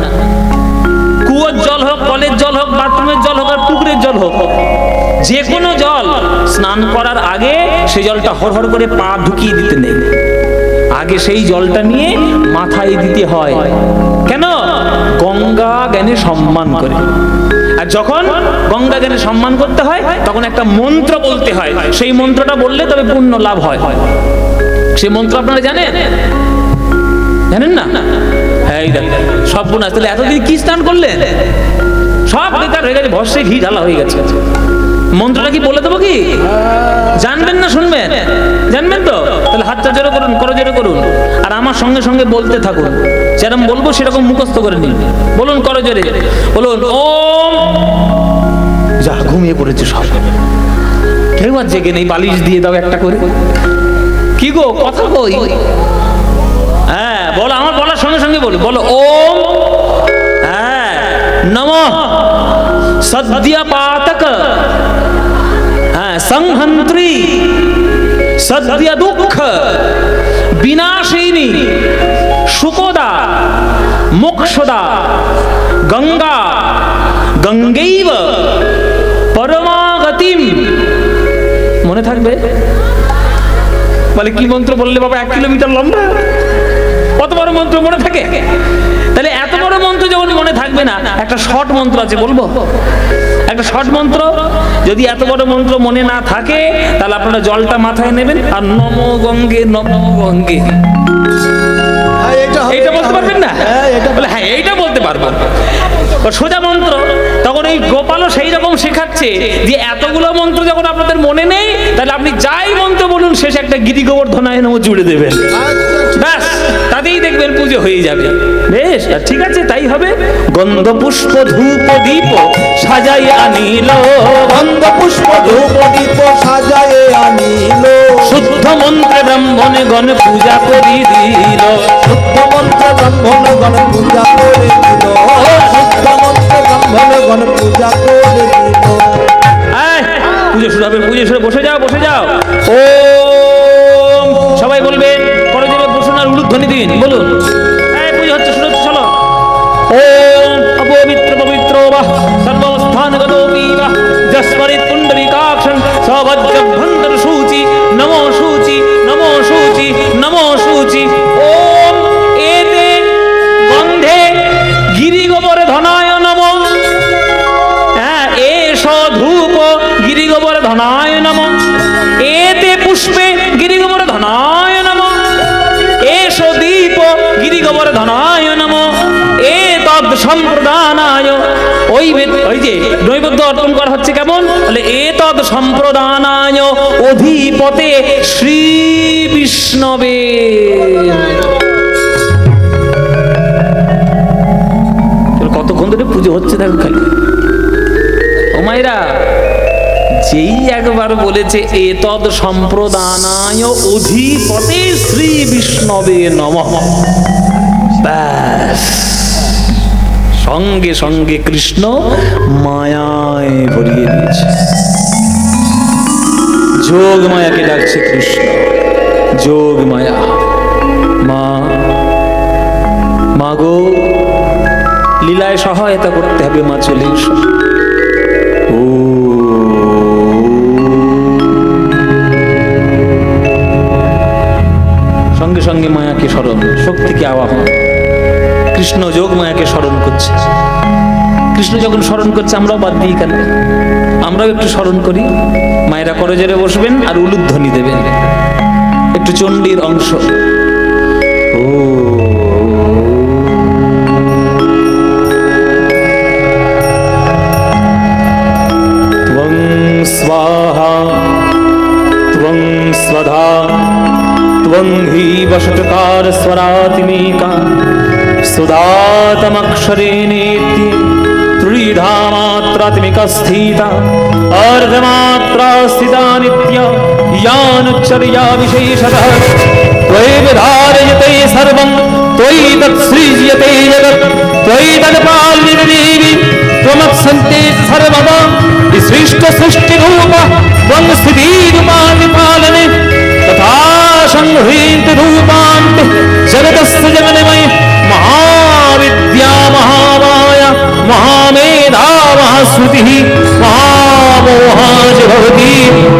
কুয়োর জল হোক, কলের জল হোক, বাথরুমের জল হোক, আর পুকুরের জল হোক, যে কোনো জল স্নান করার আগে সেই জলটা হরহর করে পা ঢুকিয়ে দিতে নেই। আগে সেই জলটা নিয়ে মাথায় দিতে হয়। কেন? গঙ্গা জ্ঞানে সম্মান করে। আর যখন গঙ্গা জ্ঞানে সম্মান করতে হয়, তখন একটা মন্ত্র বলতে হয়। সেই মন্ত্রটা বললে তবে পুণ্য লাভ হয়। সেই মন্ত্র আপনারা জানেন? জানেন না? হ্যাঁ, সব পুণ্য। তাহলে এতদিন কি স্নান করলেন? সব বেকার হয়ে গেছে, ভস্যে ঘি ঢালা হয়ে গেছে। মন্ত্রটা কি বলে দেবো কি? জানবেন না শুনবেন? জানবেন তো? তাহলে হাতটা জোরে করুন, করো জোরে করুন, আর আমার সঙ্গে সঙ্গে বলতে থাকুন। যেরকম বলবো সেরকম মুখস্থ করে নিন। বলুন করো জোরে, বলুন ওম। যা ঘুমিয়ে পড়েছে সব, কেউ আর জেগে নেই। বালিশ দিয়ে দাও একটা করে। কি গো কথা কই? হ্যাঁ বলো, আমার বলার সঙ্গে সঙ্গে বলো, বলো ওম। হ্যাঁ নমঃ সদ্যপাতক, হ্যাঁ সংহন্ত্রী সদ্য দুঃখ বিনাশিনী সুকোদা মোক্ষদা গঙ্গা গঙ্গৈব পরমাগতিম। মনে থাকবে? বলে কি মন্ত্র বললে বাবা 1 কিলোমিটার লম্বা? কত বড় মন্ত্র মনে থাকে? তাহলে এত বড় মন্ত্র যখন মনে থাকবে না, একটা শর্ট মন্ত্র আছে, বলবো একটা শর্ট মন্ত্র। যদি এত বড় মন্ত্র মনে না থাকে তাহলে আপনারা জলটা মাথায় নেবেন আর নমো গঙ্গে নমো গঙ্গে, এইটা বলতে পারবেন না? বলে হ্যাঁ এইটা বলতে পারবো, সোজা মন্ত্র। তখন এই গোপালও সেই রকম শেখাচ্ছে যে এতগুলো মন্ত্র যখন আপনাদের মনে নেই, তাহলে আপনি যাই মন্ত্র বলুন শেষে একটা গিরি গোবর্ধনায় নমঃ জুড়ে দেবেন, ব্যাস তাতেই দেখবেন পুজো হয়ে যাবে। বেশ, ঠিক আছে তাই হবে। গন্ধ পুষ্প ধূপ দীপ সাজাই আনিল, গন্ধ পুষ্প ধূপ দীপ সাজায়ে আনিল, শুদ্ধ মন্ত্রে ব্রাহ্মণে গণ পূজা করি দিল, শুদ্ধ মন্ত্র ব্রাহ্মণগণ পূজা করে দিল, শুদ্ধ মন্ত্র ব্রাহ্মণগণ পূজা করে দিল। পুজো শুরু হবে, পুজো শুরু। বসে যাও, বসে যাও। ও সবাই বলবেন, করে দেবে, বসুন আর উলুধ্বনি দিন, বলুন। পুজো হচ্ছে, শুরু হচ্ছে, চলো। ওম অপবিত্র পবিত্র বাহ সর্বস্থানগতোপি বাহ যস্মরিত পুণ্ডরীকাক্ষং সবজ্জভন্তর সূচি নমো সূচি নমো সূচি নমো সূচি। ওম এতে গন্ধে গিরিগোবর ধনায় নমঃ, হ্যাঁ এষ ধূপ গিরিগোবর ধনায় নমঃ, এতে পুষ্পে গিরিগোবর ধনায় নমঃ, এষ দীপ গিরিগোবর ধনায় নমঃ, এতদ সম্প্রদানায়। ওই যে নৈবেদ্য অর্পণ করা হচ্ছে কেমন? বলে এতদ সম্প্রদানায় অধিপতে শ্রী বিষ্ণবে। কতক্ষণ ধরে পুজো হচ্ছে দেখো খালি। ও মায়েরা, যেই একবার বলেছে এতদ সম্প্রদানায় অধিপতে শ্রী বিষ্ণবে নমঃ, ব্যাস সঙ্গে সঙ্গে কৃষ্ণ মায়ায় ভরিয়ে দিয়েছে। যোগ মায়াকে ডাকছে কৃষ্ণ, যোগ মায়া। মা, মাগো লীলায় সহায়তা করতে হবে, মা চলে এসো। ও সঙ্গে সঙ্গে মায়াকে স্মরণ, শক্তিকে আবাহন। কৃষ্ণ যোগ মায়াকে স্মরণ করছে। কৃষ্ণ যখন স্মরণ করছে আমরাও বাদ দিই কেন? আমরাও একটু স্মরণ করি। মায়েরা করজোড়ে বসবেন আর উলুধ্বনি দেবেন, একটু চণ্ডীর অংশ। ও ত্বং স্বাহা ত্বং স্বধা ত্বং হি বশটকার স্বরাতিমেকা सुदातमक्षरेणेति त्रिधा मात्रात्मिका स्थिता अर्धमात्रा स्थिता नित्य यानुच्चर्या विशेषतः त्वयि विधारयते सर्वं त्वयि तत्सृज्यते जगत् त्वयि तत्पाल्यते देवी त्वमप्सन्ते सर्वदा विशिष्टसृष्टिरूपः त्वं स्थितिरूपाणि तथा संह्रीन्ति रूपान्ति जगतस्य जगन्मय महाविद्या महामाया महामेधा महाश्रुतिः महामोहाज भवति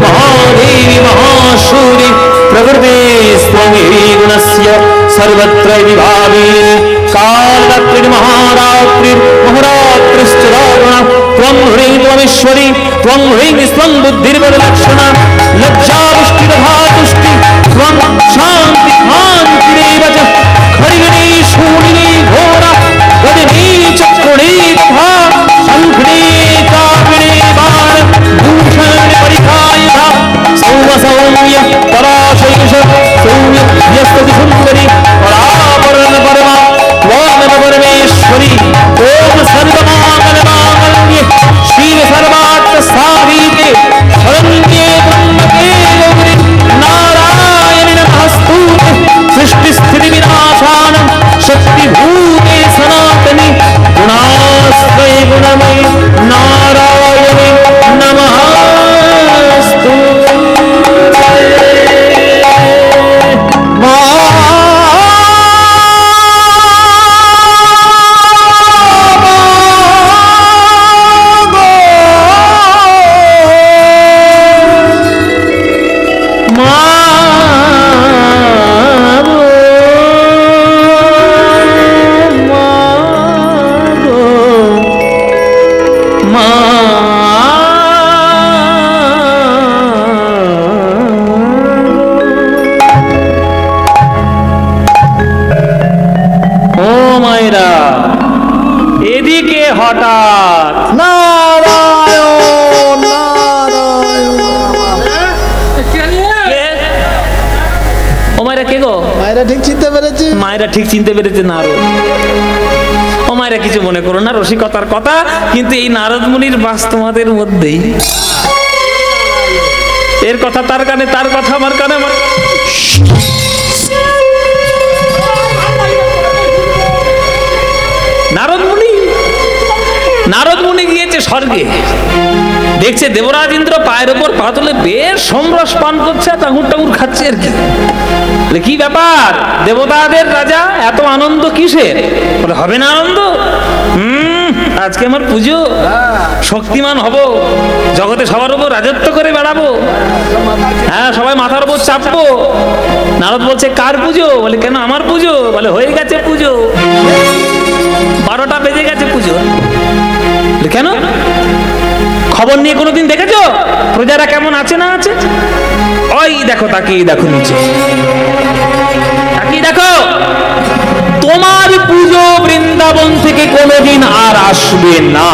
महादेवी महाशूरि प्रकृतिस्त्वमेव गुणस्य सर्वत्र विभावे कालरात्रिर्महारात्रिर्महोरात्रिश्च रावणः त्वं ह्रीं त्वमीश्वरी त्वं ह्रीं स्वं बुद्धिर्बललक्षणा लज्जापुष्टितथा तुष्टि त्वं शान्ति कान्तिरेव च खड्गिनी शूलिनी घोरा गदिनी चक्रुणी तथा शङ्ख হঠাৎ। নারায়ণ নারায়ণ। ও মায়েরা কে গো? মায়েরা ঠিক চিনতে পেরেছি। মায়েরা ঠিক চিনতে পেরেছে নারদ। ও মায়েরা কিছু মনে করো না, রসিকতার কথা, কিন্তু এই নারদ মুনির বাস তোমাদের মধ্যেই। এর কথা তার কানে, তার কথা আমার কানে, আমার নারদ মুনি গিয়েছে স্বর্গে, দেখছে দেবরাজ ইন্দ্র পায়ের ওপর পা তুলে বেশ সমরস পান করছে, টাঙুর টাঙুর খাচ্ছে আর কি। বলে কি ব্যাপার, দেবতাদের রাজা, এত আনন্দ কিসের? বলে হবে না আনন্দ, আজকে আমার পুজো, শক্তিমান হব, জগতে সবার উপর রাজত্ব করে বেড়াবো, হ্যাঁ সবাই মাথার উপর চাপবো। নারদ বলছে কার পুজো? বলে কেন আমার পুজো? বলে হয়ে গেছে পুজো, 12টা বেজে গেছে পুজো। কেন, খবর নিয়ে কোনোদিন দেখেছো প্রজারা কেমন আছে না আছে? ওই দেখো, তাকিয়ে দেখো নিচে, তাকিয়ে দেখো, তোমার পুজো বৃন্দাবন থেকে কোনোদিন আর আসবে না।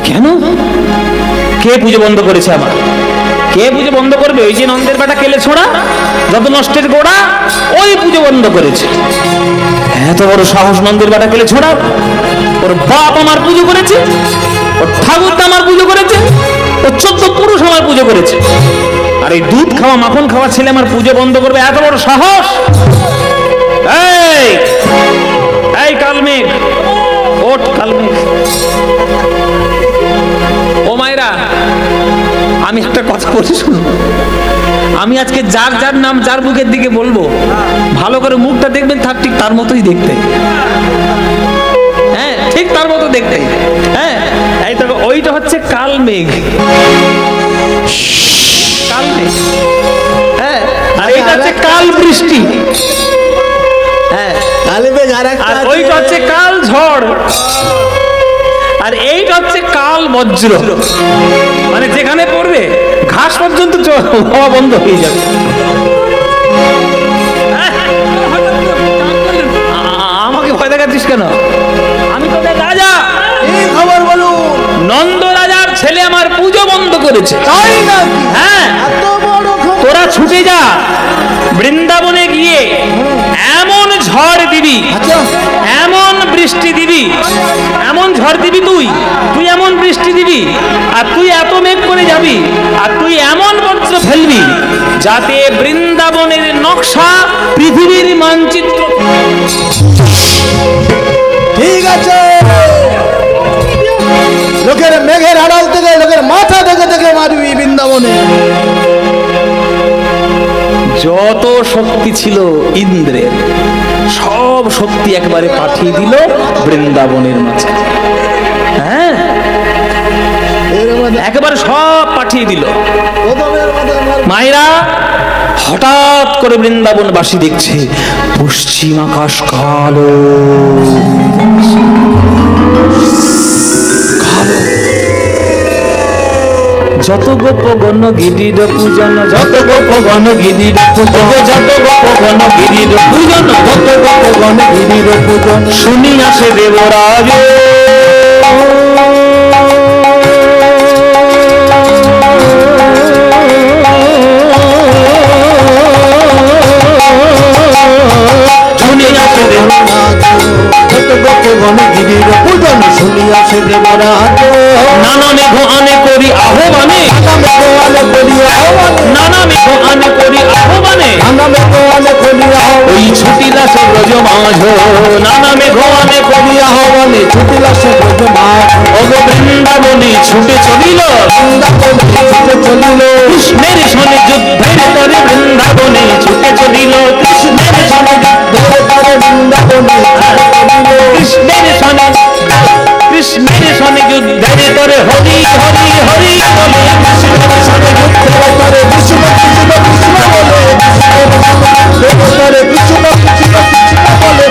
কেন, কে পুজো বন্ধ করেছে আমার? কে পুজো বন্ধ করবে? ওই যে নন্দের বেটা কেলে ছোড়া, যত নষ্টের গোড়া, ওই পুজো বন্ধ করেছে। এত বড় সাহস নন্দের বেটা কেলে ছোড়া, ওর বাপ আমার পুজো করেছে, ওর ঠাকুরদা আমার পুজো করেছে, ওর 14 পুরুষ আমার পুজো করেছে, আর এই দুধ খাওয়া মাখন খাওয়া ছেলে আমার পুজো বন্ধ করবে? এত বড় সাহস! এই এই কালমেঘ, ওঠ কালমেঘ। ও মায়েরা, আমি একটা কথা বলি শুনুন। আমি আজকে যার যার নাম যার মুখের দিকে বলবো, ভালো করে মুখটা দেখবেন, তার ঠিক তার মতোই দেখতে, হ্যাঁ ঠিক তার মতো দেখতে। হ্যাঁ এই তো, ওইটা হচ্ছে কালমেঘ, কালমেঘ, হ্যাঁ, আর এইটা হচ্ছে কাল বৃষ্টি, হ্যাঁ, কালমেঘ আর ওইটা হচ্ছে কাল ঝড়, আর এইটা হচ্ছে কাল বজ্র। মানে যেখানে পড়বে ঘাস পর্যন্ত হওয়া বন্ধ হয়ে যাবে। আমাকে ভয় দেখাচ্ছিস কেন? আমি তোদের রাজা। এই খবর বলুন। নন্দ রাজার ছেলে আমার পুজো বন্ধ করেছে। তাই নাকি? হ্যাঁ, এত বড় খবর। তোরা ছুটে যা, বৃন্দাবনে গিয়ে এমন ঝড় দিবি, আচ্ছা, এমন বৃষ্টি দিবি, এমন ঝড় দিবি, তুই এমন বৃষ্টি দিবি, আর তুই এত মেঘ করে যাবি, আর তুই এমন বজ্র ফেলবি যাতে বৃন্দাবনের নকশা পৃথিবীর মানচিত্র। ঠিক আছে। লোকের মেঘের আড়াল থেকে লোকের মাথা দেখে দেখে মারবি বৃন্দাবনে। যত শক্তি ছিল ইন্দ্রের, সব শক্তি একবারে পাঠিয়ে দিল বৃন্দাবনের মাঝে। হ্যাঁ, একেবারে সব পাঠিয়ে দিল। মায়েরা, হঠাৎ করে বৃন্দাবনবাসী দেখছে পশ্চিম আকাশ কালো, যত গোপগণ গিরির পূজন, যত গোপগণ গিরির পূজন, যত গোপগণ গিরির পূজন, যত গোপগণ গিরির পূজন, শুনি আসে দেবরাজ। শুনি আসে দেবরাজ, যত গোপগণ গিরির পূজন, শুনি আসে দেবরাজ। নানা মেঘ আনে করি আহ্বানে, নানা মেঘ আনে করি আহ্বানে, ওই ছুটিলা সে ব্রজ মাঝ, নানা মেঘ আনে করি আহ্বানে, ছুটিলা সে ব্রজ মাঝ। ওগ বৃন্দাবনে ছুটে চলিল, কৃষ্ণের সনে যুদ্ধের তরে বৃন্দাবনে ছুটে চলিল, কৃষ্ণের সনে যুদ্ধের তরে বৃন্দাবনে, কৃষ্ণের সনে, কৃষ্ণের সনে যুদ্ধের তরে হরি হরি হরি বলে, কৃষ্ণের সনে যুদ্ধের তরে কৃষ্ণ কৃষ্ণ কৃষ্ণ বলে, কৃষ্ণ কৃষ্ণ কৃষ্ণ বলে,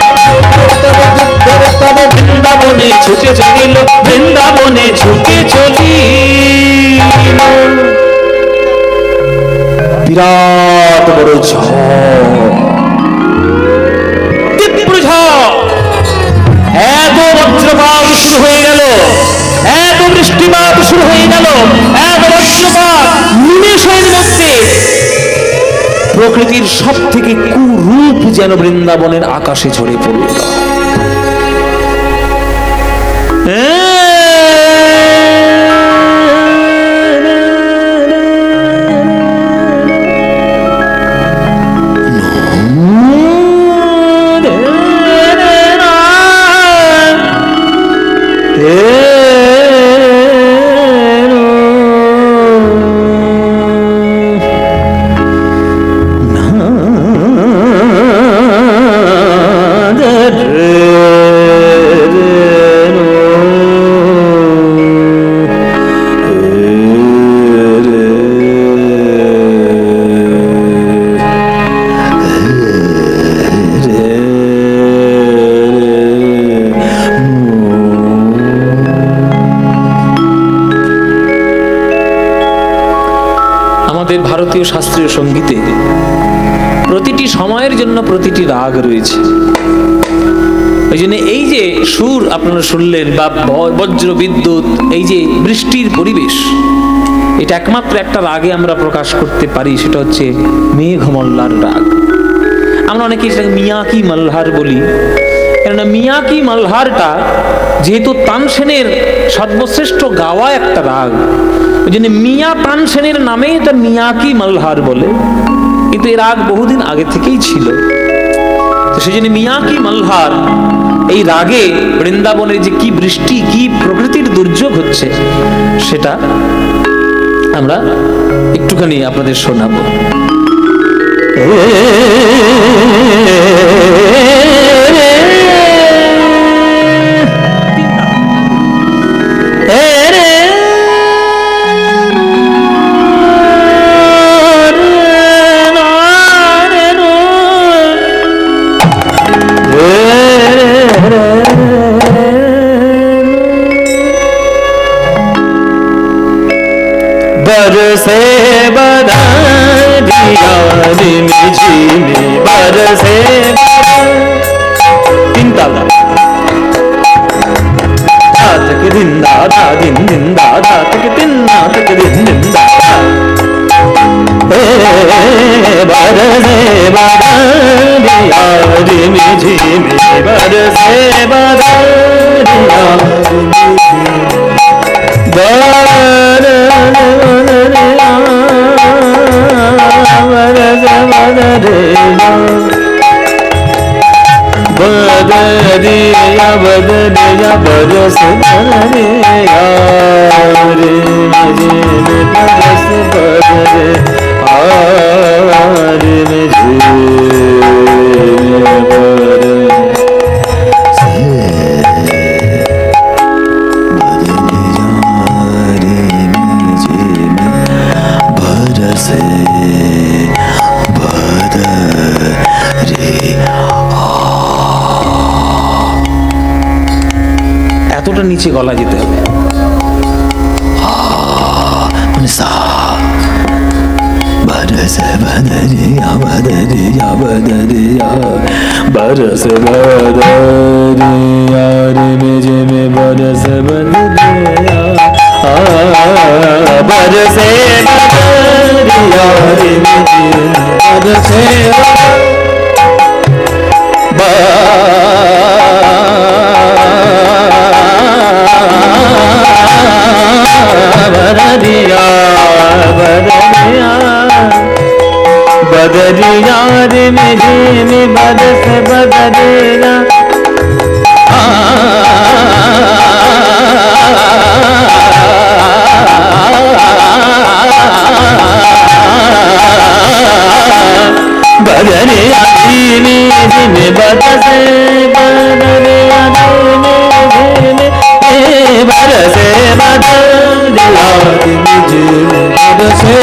বৃন্দাবনে ছুটে চলিল, বৃন্দাবনে ছুটে চলিল। বিরাট বড় ঝড়, তীব্র ঝড়, এত বজ্রপাত প্রকৃতির সব থেকে কুরূপ যেন বৃন্দাবনের আকাশে ঝরে পড়ল। ভারতীয় শাস্ত্রীয় সঙ্গীতে প্রতিটি সময়ের জন্য প্রতিটি রাগ রয়েছে। ওই জন্য এই যে সুর আপনারা শুনলেন বা বজ্র বিদ্যুৎ, এই যে বৃষ্টির পরিবেশ, এটা একমাত্র একটা রাগে আমরা প্রকাশ করতে পারি, সেটা হচ্ছে মেঘমল্লার রাগ। আমরা অনেকে সেটাকে মিয়াকি মালহার বলি, কেননা মিয়াকি মালহারটা যেহেতু তানসেনের সর্বশ্রেষ্ঠ গাওয়া একটা রাগ, ওই জন্য মিয়া তানসেনের নামে এটা মিয়াকি মালহার বলে, কিন্তু এই রাগ বহুদিন আগে থেকেই ছিল। তো সেই জন্য মিয়াকি মালহার এই রাগে বৃন্দাবনের যে কি বৃষ্টি, কি প্রকৃতির দুর্যোগ হচ্ছে, সেটা আমরা একটুখানি আপনাদের শোনাবো। बरसे बदरिया झिमी बरसे तीन ताला तक दिन दादा दिन दिन दादा तक दिन ना तक दिन दिन दादा बरसे बदरिया झिमी बरसे बदरिया बदरिया बदरिया बरस बदरिया रे मुझे बरस बदरे आरे मुझे এতটা নিচে গলা যেতে হবে। बरस बदरिया बदरिया बदरिया बरस बदरिया रे मुझे में बरस बदरिया बरसे बदरिया रे मुझे बरसे बदरिया बदरिया बदरिया रे मुझे में बरस बदरिया बदरिया में बरसे बदरिया बरसे बदरिया बरसे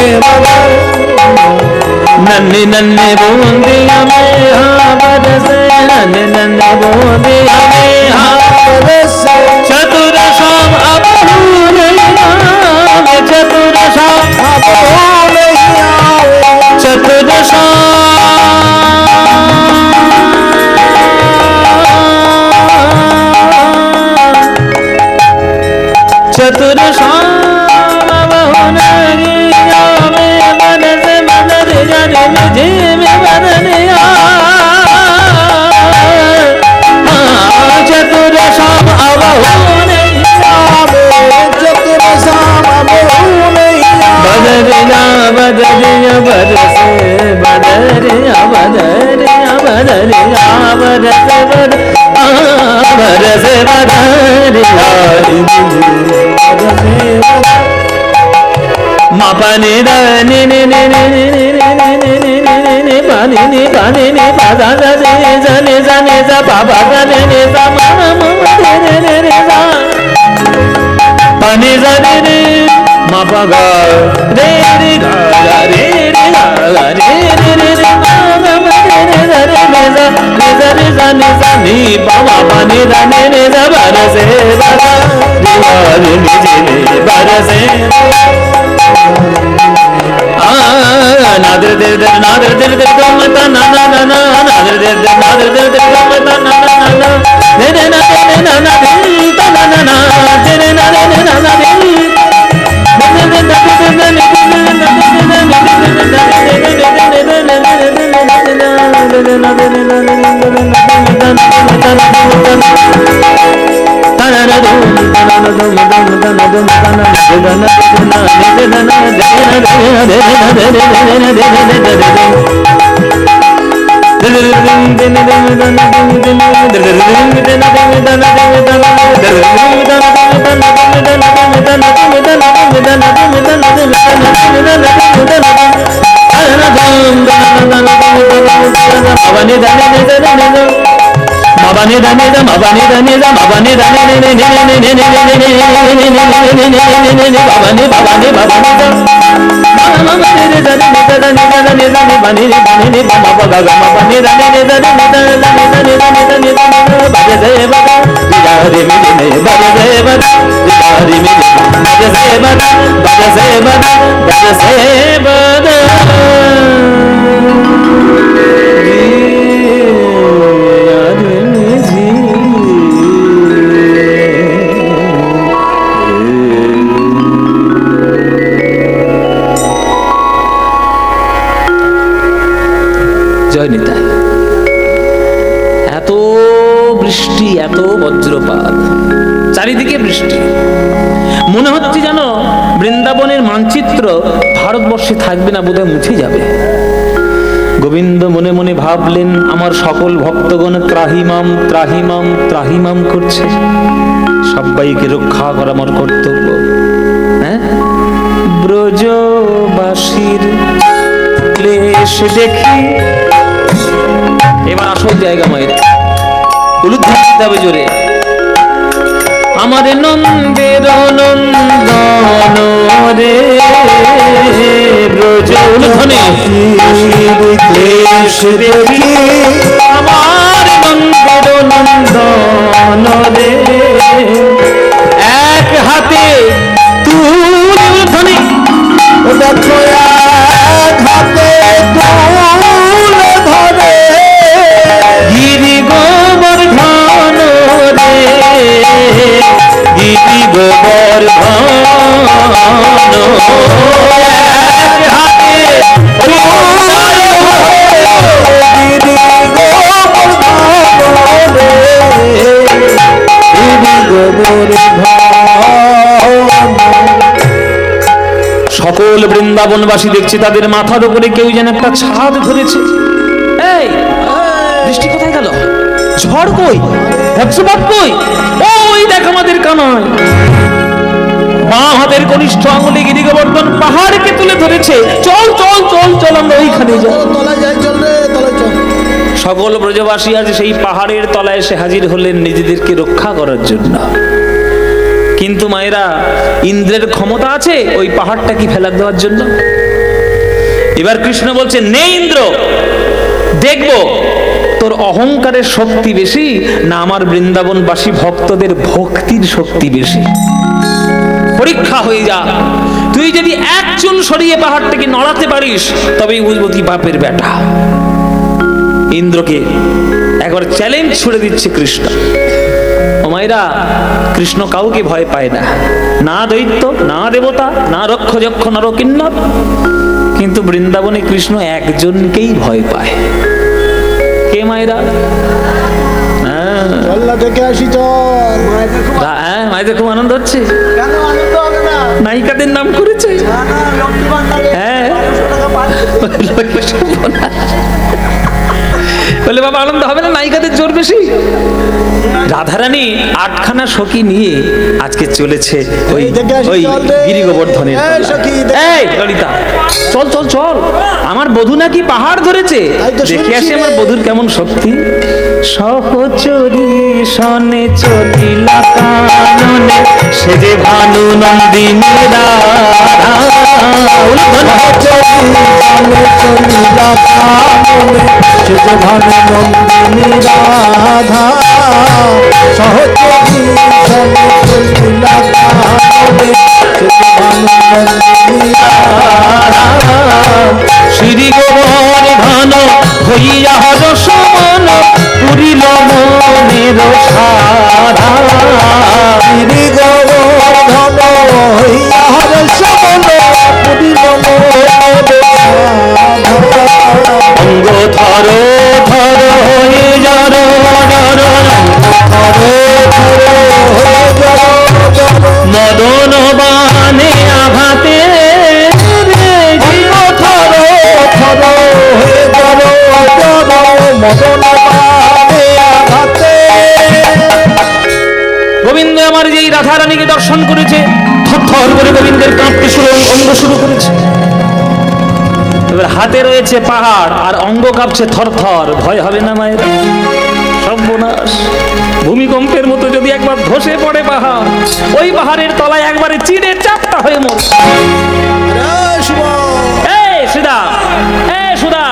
नन्हे नन्हे बूंदिया में हाँ बरसे नन्हे नन्हे बूंदिया में हाँ बरसे चतुर शाम अब चतुर शाम चतुर चतुर शाम मुझे में बदरिया बरसे बदरिया बदरिया बदरिया बरसे बरसे बदरिया मा पानी दानी ने ने ने ने ने ने पानी ने पानी ने पादा जाने जाने जाने जा बाबा जाने ने जा मामा मामा ने ने ने जा पानी जाने ने मा पागा रे रे गा रे रे गा रे रे रे रे मामा ने ने जा रे ने जा ने जा ने जा ने जा नी बाबा पानी जाने ने जा बरसे बाबा रे ने ने बरसे नादर दे दे नादर दे दे मत ना ना ना ना नादर दे दे नादर दे दे मत ना ना ना ना दे दे ना दे ना ना दे ता ना ना ना दे दे ना दे ना ना दे दे दे জয় নিতাই। এত বৃষ্টি, এত বজ্রপাত, চারিদিকে বৃষ্টি, মনে হচ্ছে যেন বৃন্দাবনের মানচিত্র ভারতবর্ষে থাকবে না, বোধহয় মুছে যাবে। গোবিন্দ মনে মনে ভাবলেন, আমার সকল ভক্তগণ ত্রাহিমাম ত্রাহিমাম ত্রাহিমাম করছে, সবাইকে রক্ষা করা আমার কর্তব্য। হ্যাঁ, ব্রজবাসীর ক্লেশ দেখি, এবার আসল জায়গা মায়ের উলুধ্বনি দিতে হবে জোরে। আমার নন্দের নন্দন রে ব্রজ উলুধ্বনি ক্লেশ দেখি, আমার নন্দের নন্দন রে এক হাতে তুল উলুধ্বনি, দেখো এক হাতে তুল ধরে গিরি গোবর্ধন রে গিরি গোবর্ধন, এক হাতে সকল বৃন্দাবনবাসী দেখছে তাদের মাথার উপরে কেউ যেন একটা ছাদ ধরেছে। এই বৃষ্টি কোথায় গেল? ঝড় কই? বজ্রপাত কই? ওই দেখ আমাদের কানাই বাঁ হাতের কনিষ্ঠ আঙুলে গিরি গোবর্ধন পাহাড়কে তুলে ধরেছে। চল চল চল চল, আমরা ওইখানে যাই, তলায় যাই, চল রে তলায় চল। সকল ব্রজবাসী আজ সেই পাহাড়ের তলায় এসে হাজির হলেন নিজেদেরকে রক্ষা করার জন্য। কিন্তু মায়েরা, ইন্দ্রের ক্ষমতা আছে ওই পাহাড়টা কি ফেলা দেওয়ার জন্য? এবার কৃষ্ণ বলছে, নে ইন্দ্র, দেখব তোর অহংকারের শক্তি বেশি না আমার বৃন্দাবনবাসী ভক্তদের ভক্তির শক্তি বেশি। পরীক্ষা হয়ে যা, তুই যদি এক চুল সরিয়ে পাহাড়টাকে নড়াতে পারিস তবেই বুঝবো তুই বাপের বেটা। ইন্দ্রকে একবার চ্যালেঞ্জ ছুড়ে দিচ্ছে কৃষ্ণ। ও মায়েরা, কৃষ্ণ কাউকে ভয় পায় না, না দৈত্য, না দেবতা, না রক্ষ যক্ষ নরকিন্নর। কিন্তু বৃন্দাবনে কৃষ্ণ একজনকেই ভয় পায়। কে মায়েরা? চল্লা থেকে আসি, চল। হ্যাঁ, মায়েদের খুব আনন্দ হচ্ছে। কেন আনন্দ হবে না? নায়িকাদের নাম করেছে। না, লক্ষ্মী ভান্ডারে হ্যাঁ, বলে বাবা আনন্দ হবে না, নায়িকাদের জোর বেশি। রাধারানী 8খানা সখী নিয়ে আজকে চলেছে ওই ওই গিরি গোবর্ধনের। এই ললিতা চল চল চল, আমার বধূ নাকি পাহাড় ধরেছে, দেখে আসি আমার বধূর কেমন শক্তি। সহচরী সনে চলিলা কাননে, সে যে ভানু নন্দিনী রাধা। শ্রী গোবর্ধন হইয়া রস মন পুরিল মনের সাধা। শ্রী গোবর্ধন হইয়া রস মন পুরিল অঙ্গ ধর ধর হয়ে জর মদন বানে আঘাতে গোবিন্দ আমার যেই রাধা রানীকে দর্শন করেছে, থর করে গোবিন্দের কাঁপতে অঙ্গ শুরু করেছে। এবার হাতে রয়েছে পাহাড় আর অঙ্গ কাঁপছে থর থর। ভয় হবে না মায়ের? সর্বনাশ, ভূমিকম্পের মতো যদি একবার ধসে পড়ে পাহাড়, ওই পাহাড়ের তলায় একবারে চিড়ে চাপটা হয়ে মর। সুদা, সুদা,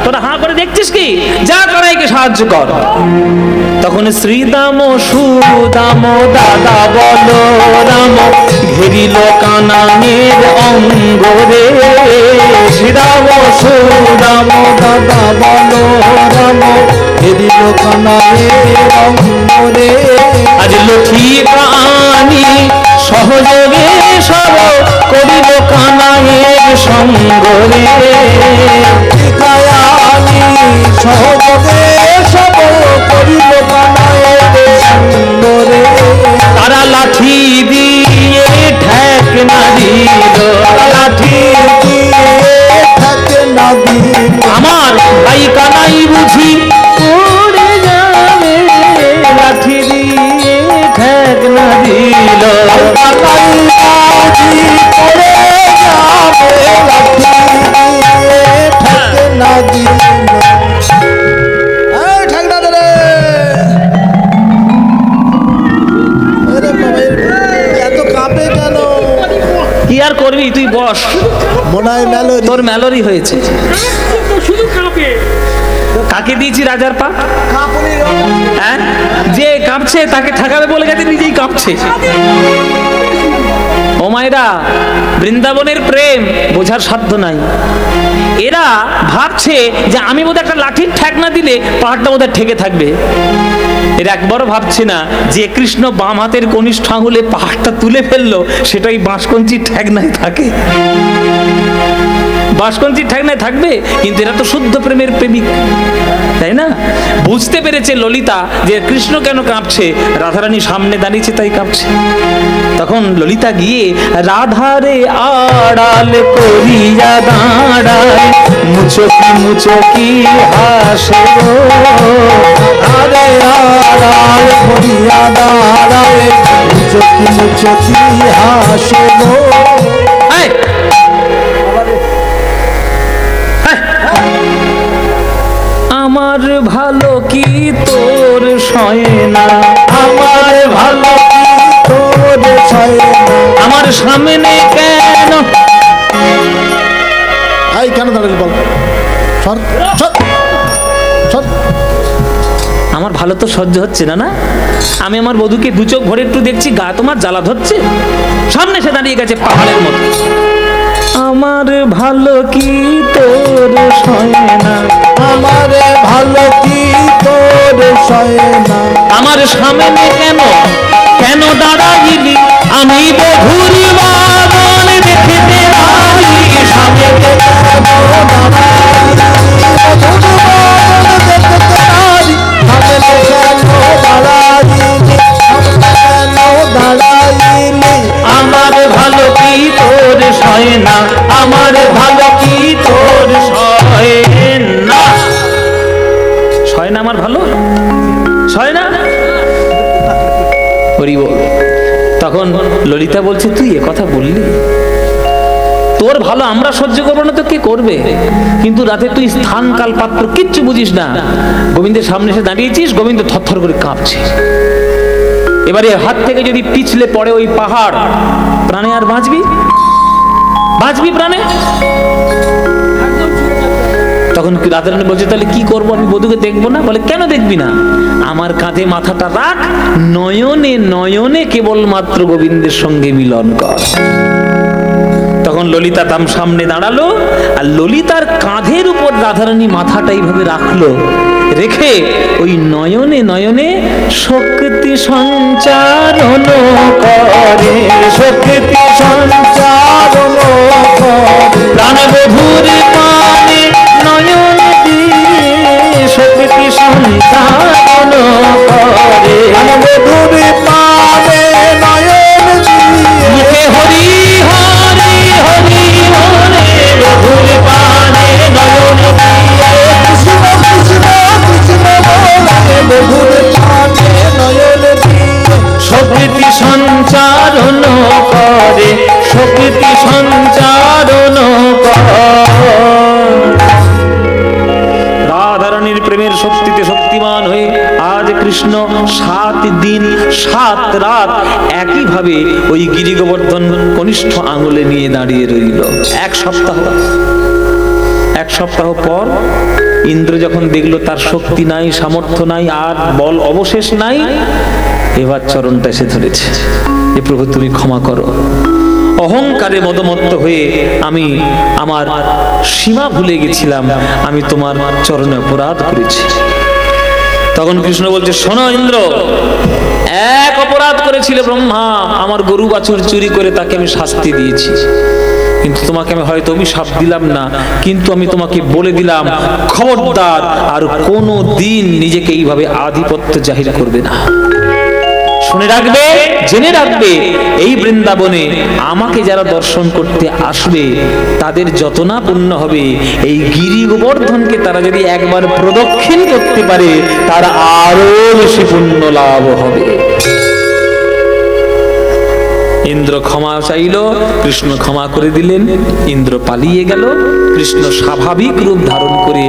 তোরা হাঁ করে দেখছিস কি? যা করাইকে সাহায্য কর। তখন শ্রীদাম সুদাম দাদা বলো রাম, ঘেরিল কানানের অঙ্গ রে। শ্রীদাম সুদাম দাদা বলো রাম, ঘেরিল কানানের অঙ্গ রে। আজ লক্ষ্মী প্রাণী সহযোগে সব করিল কানানের সঙ্গ রে। সহযোগে সব করিল কানানের সঙ্গ রে। তারা লাঠি দিয়ে ঠেক না দিল, লাঠি দিয়ে ঠেক না দিল। আমার ভাই কানাই বুঝি পড়ে যাবে, লাঠি দিয়ে ঠেক না দিল। কানাই বুঝি পড়ে যাবে, লাঠি দিয়ে ঠেক না দিল। ঠেক না দিলে এত কাঁপে কেন? কি আর করবি, তুই বস। মনে হয় মেলোরি, তোর মেলোরি হয়েছে। শুধু কাঁপে। কাকে দিয়েছি রাজার পা? হ্যাঁ, যে কাঁপছে তাকে ঠেকাবে বলে গেছে, নিজেই কাঁপছে। ও মায়েরা, বৃন্দাবনের প্রেম বোঝার সাধ্য নাই। এরা ভাবছে যে আমি বোধহয় একটা লাঠির ঠেক না দিলে পাহাড়টা বোধহয় ঠেকে থাকবে। এরা একবারও ভাবছে না যে কৃষ্ণ বাম হাতের কনিষ্ঠ আঙুলে পাহাড়টা তুলে ফেললো, সেটাই বাঁশকঞ্চির ঠেক নাই থাকে। বাঁশকঞ্চির ঠেক নাই থাকবে, কিন্তু এরা তো শুদ্ধ প্রেমের প্রেমিক, তাই না? বুঝতে পেরেছে ললিতা যে কৃষ্ণ কেন কাঁপছে, রাধারানী সামনে দাঁড়িয়েছে তাই কাঁপছে। তখন ললিতা গিয়ে রাধারে আড়াল করিয়া দাঁড়ায়, মুচকি মুচকি হাসে গো। আরে আড়াল করিয়া দাঁড়ায়, মুচকি মুচকি হাসে গো। আমার ভালো কি তোর সয় না, আমার ভালো কি তোর সয় না। আমার সামনে কেন? এই কেন দাঁড়ালি বল? সর সর সর। আমার ভালো তো সহ্য হচ্ছে না। না, আমি আমার বধূকে দু চোখ ভরে একটু দেখছি, গা তোমার জ্বালা ধরছে। সামনে সে দাঁড়িয়ে গেছে পাহাড়ের মতো। আমার ভালো কি তোর সয় না, আমার ভালো কি তোর সয় না। আমার সামনে কেন কেন দাঁড়াইলি? আমি বধূর বাদন দেখতে আই, সামনে আমার ভালো কি তোর সয় না, আমার ভালো কি তোর হয় না? হরি বল। তখন ললিতা বলছে, তুই এ কথা বললি? তোর ভালো আমরা সহ্য করবো না তো কে করবে? কিন্তু রাতে তুই স্থান কাল পাত্র কিচ্ছু বুঝিস না, গোবিন্দের সামনে এসে দাঁড়িয়েছিস, গোবিন্দ থরথর করে কাঁপছে। এবারে হাত থেকে যদি পিছলে পড়ে ওই পাহাড়, প্রাণে আর বাঁচবি? বাঁচবি প্রাণে? তখন রাধারানী বলছে, তাহলে কি করবো, আমি বধূকে দেখবো না? বলে, কেন দেখবি না? আমার কাঁধে মাথাটা রাখ, নয়নে নয়নে কেবলমাত্র গোবিন্দের সঙ্গে মিলন কর। তখন ললিতা তার সামনে দাঁড়ালো, আর ললিতার কাঁধের উপর রাধারানী মাথাটা এইভাবে রাখলো, রেখে ওই নয়নে নয়নে শক্তি সঞ্চারণ করে, শক্তি সঞ্চারণ করে, প্রাণবধূর পানে নয়ন দিয়ে শক্তি সঞ্চারণ করে, প্রাণবধূর পানে নয়ন দিয়ে মুখে হরি হরি হরি হরে, বধূর পানে নয়ন দিয়ে কৃষ্ণ কৃষ্ণ কৃষ্ণ বলে, বধূর পানে নয়ন দিয়ে শক্তি সঞ্চারণ করে, শক্তি সঞ্চারণ করে। রাধারানীর প্রেমের শক্তিতে শক্তিমান হয়ে আজ কৃষ্ণ 7 দিন 7 রাত একইভাবে ওই গিরি গোবর্ধন কনিষ্ঠ আঙুলে নিয়ে দাঁড়িয়ে রইল। 1 সপ্তাহ। 1 সপ্তাহ পর ইন্দ্র যখন দেখলো তার শক্তি নাই, সামর্থ্য নাই, আর বল অবশেষ নাই, এবার চরণটা এসে ধরেছে যে প্রভু তুমি ক্ষমা করো, অহংকারে মদমত্ত হয়ে আমি আমার সীমা ভুলে গেছিলাম, আমি তোমার চরণে অপরাধ করেছি। তখন কৃষ্ণ বলছে, শোনো ইন্দ্র, এক অপরাধ করেছিল ব্রহ্মা, আমার গরু বাছুর চুরি করে তাকে আমি শাস্তি দিয়েছি, কিন্তু তোমাকে আমি হয়তো অভিশাপ দিলাম না, কিন্তু আমি তোমাকে বলে দিলাম, খবরদার আর কোনো দিন নিজেকে এইভাবে আধিপত্য জাহির করবে না। শুনে রাখবে, জেনে রাখবে, এই বৃন্দাবনে আমাকে যারা দর্শন করতে আসবে তাদের যত না পুণ্য হবে, এই গিরি গোবর্ধনকে তারা যদি একবার প্রদক্ষিণ করতে পারে তার আরো বেশি পুণ্য লাভ হবে। ইন্দ্র ক্ষমা চাইল, কৃষ্ণ ক্ষমা করে দিলেন, ইন্দ্র পালিয়ে গেল, কৃষ্ণ স্বাভাবিক রূপ ধারণ করে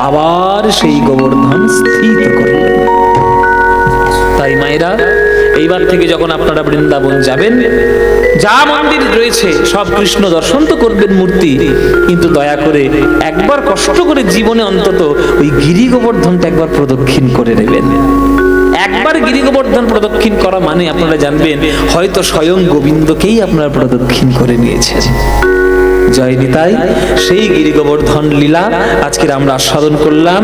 আবার সেই গোবর্ধন স্থিত করলেন। তাই মায়েরা, এইবার থেকে যখন আপনারা বৃন্দাবন যাবেন, যা মন্দির রয়েছে সব কৃষ্ণ দর্শন তো করবেন মূর্তি, কিন্তু দয়া করে একবার কষ্ট করে জীবনে অন্তত ওই গিরি গোবর্ধনটা একবার প্রদক্ষিণ করে নেবেন। একবার গিরি গোবর্ধন প্রদক্ষিণ করা মানে আপনারা জানবেন হয়তো স্বয়ং গোবিন্দকেই আপনারা প্রদক্ষিণ করে নিয়েছেন। জয় নিতাই। সেই গিরি গোবর্ধন লীলা আজকের আমরা আস্বাদন করলাম।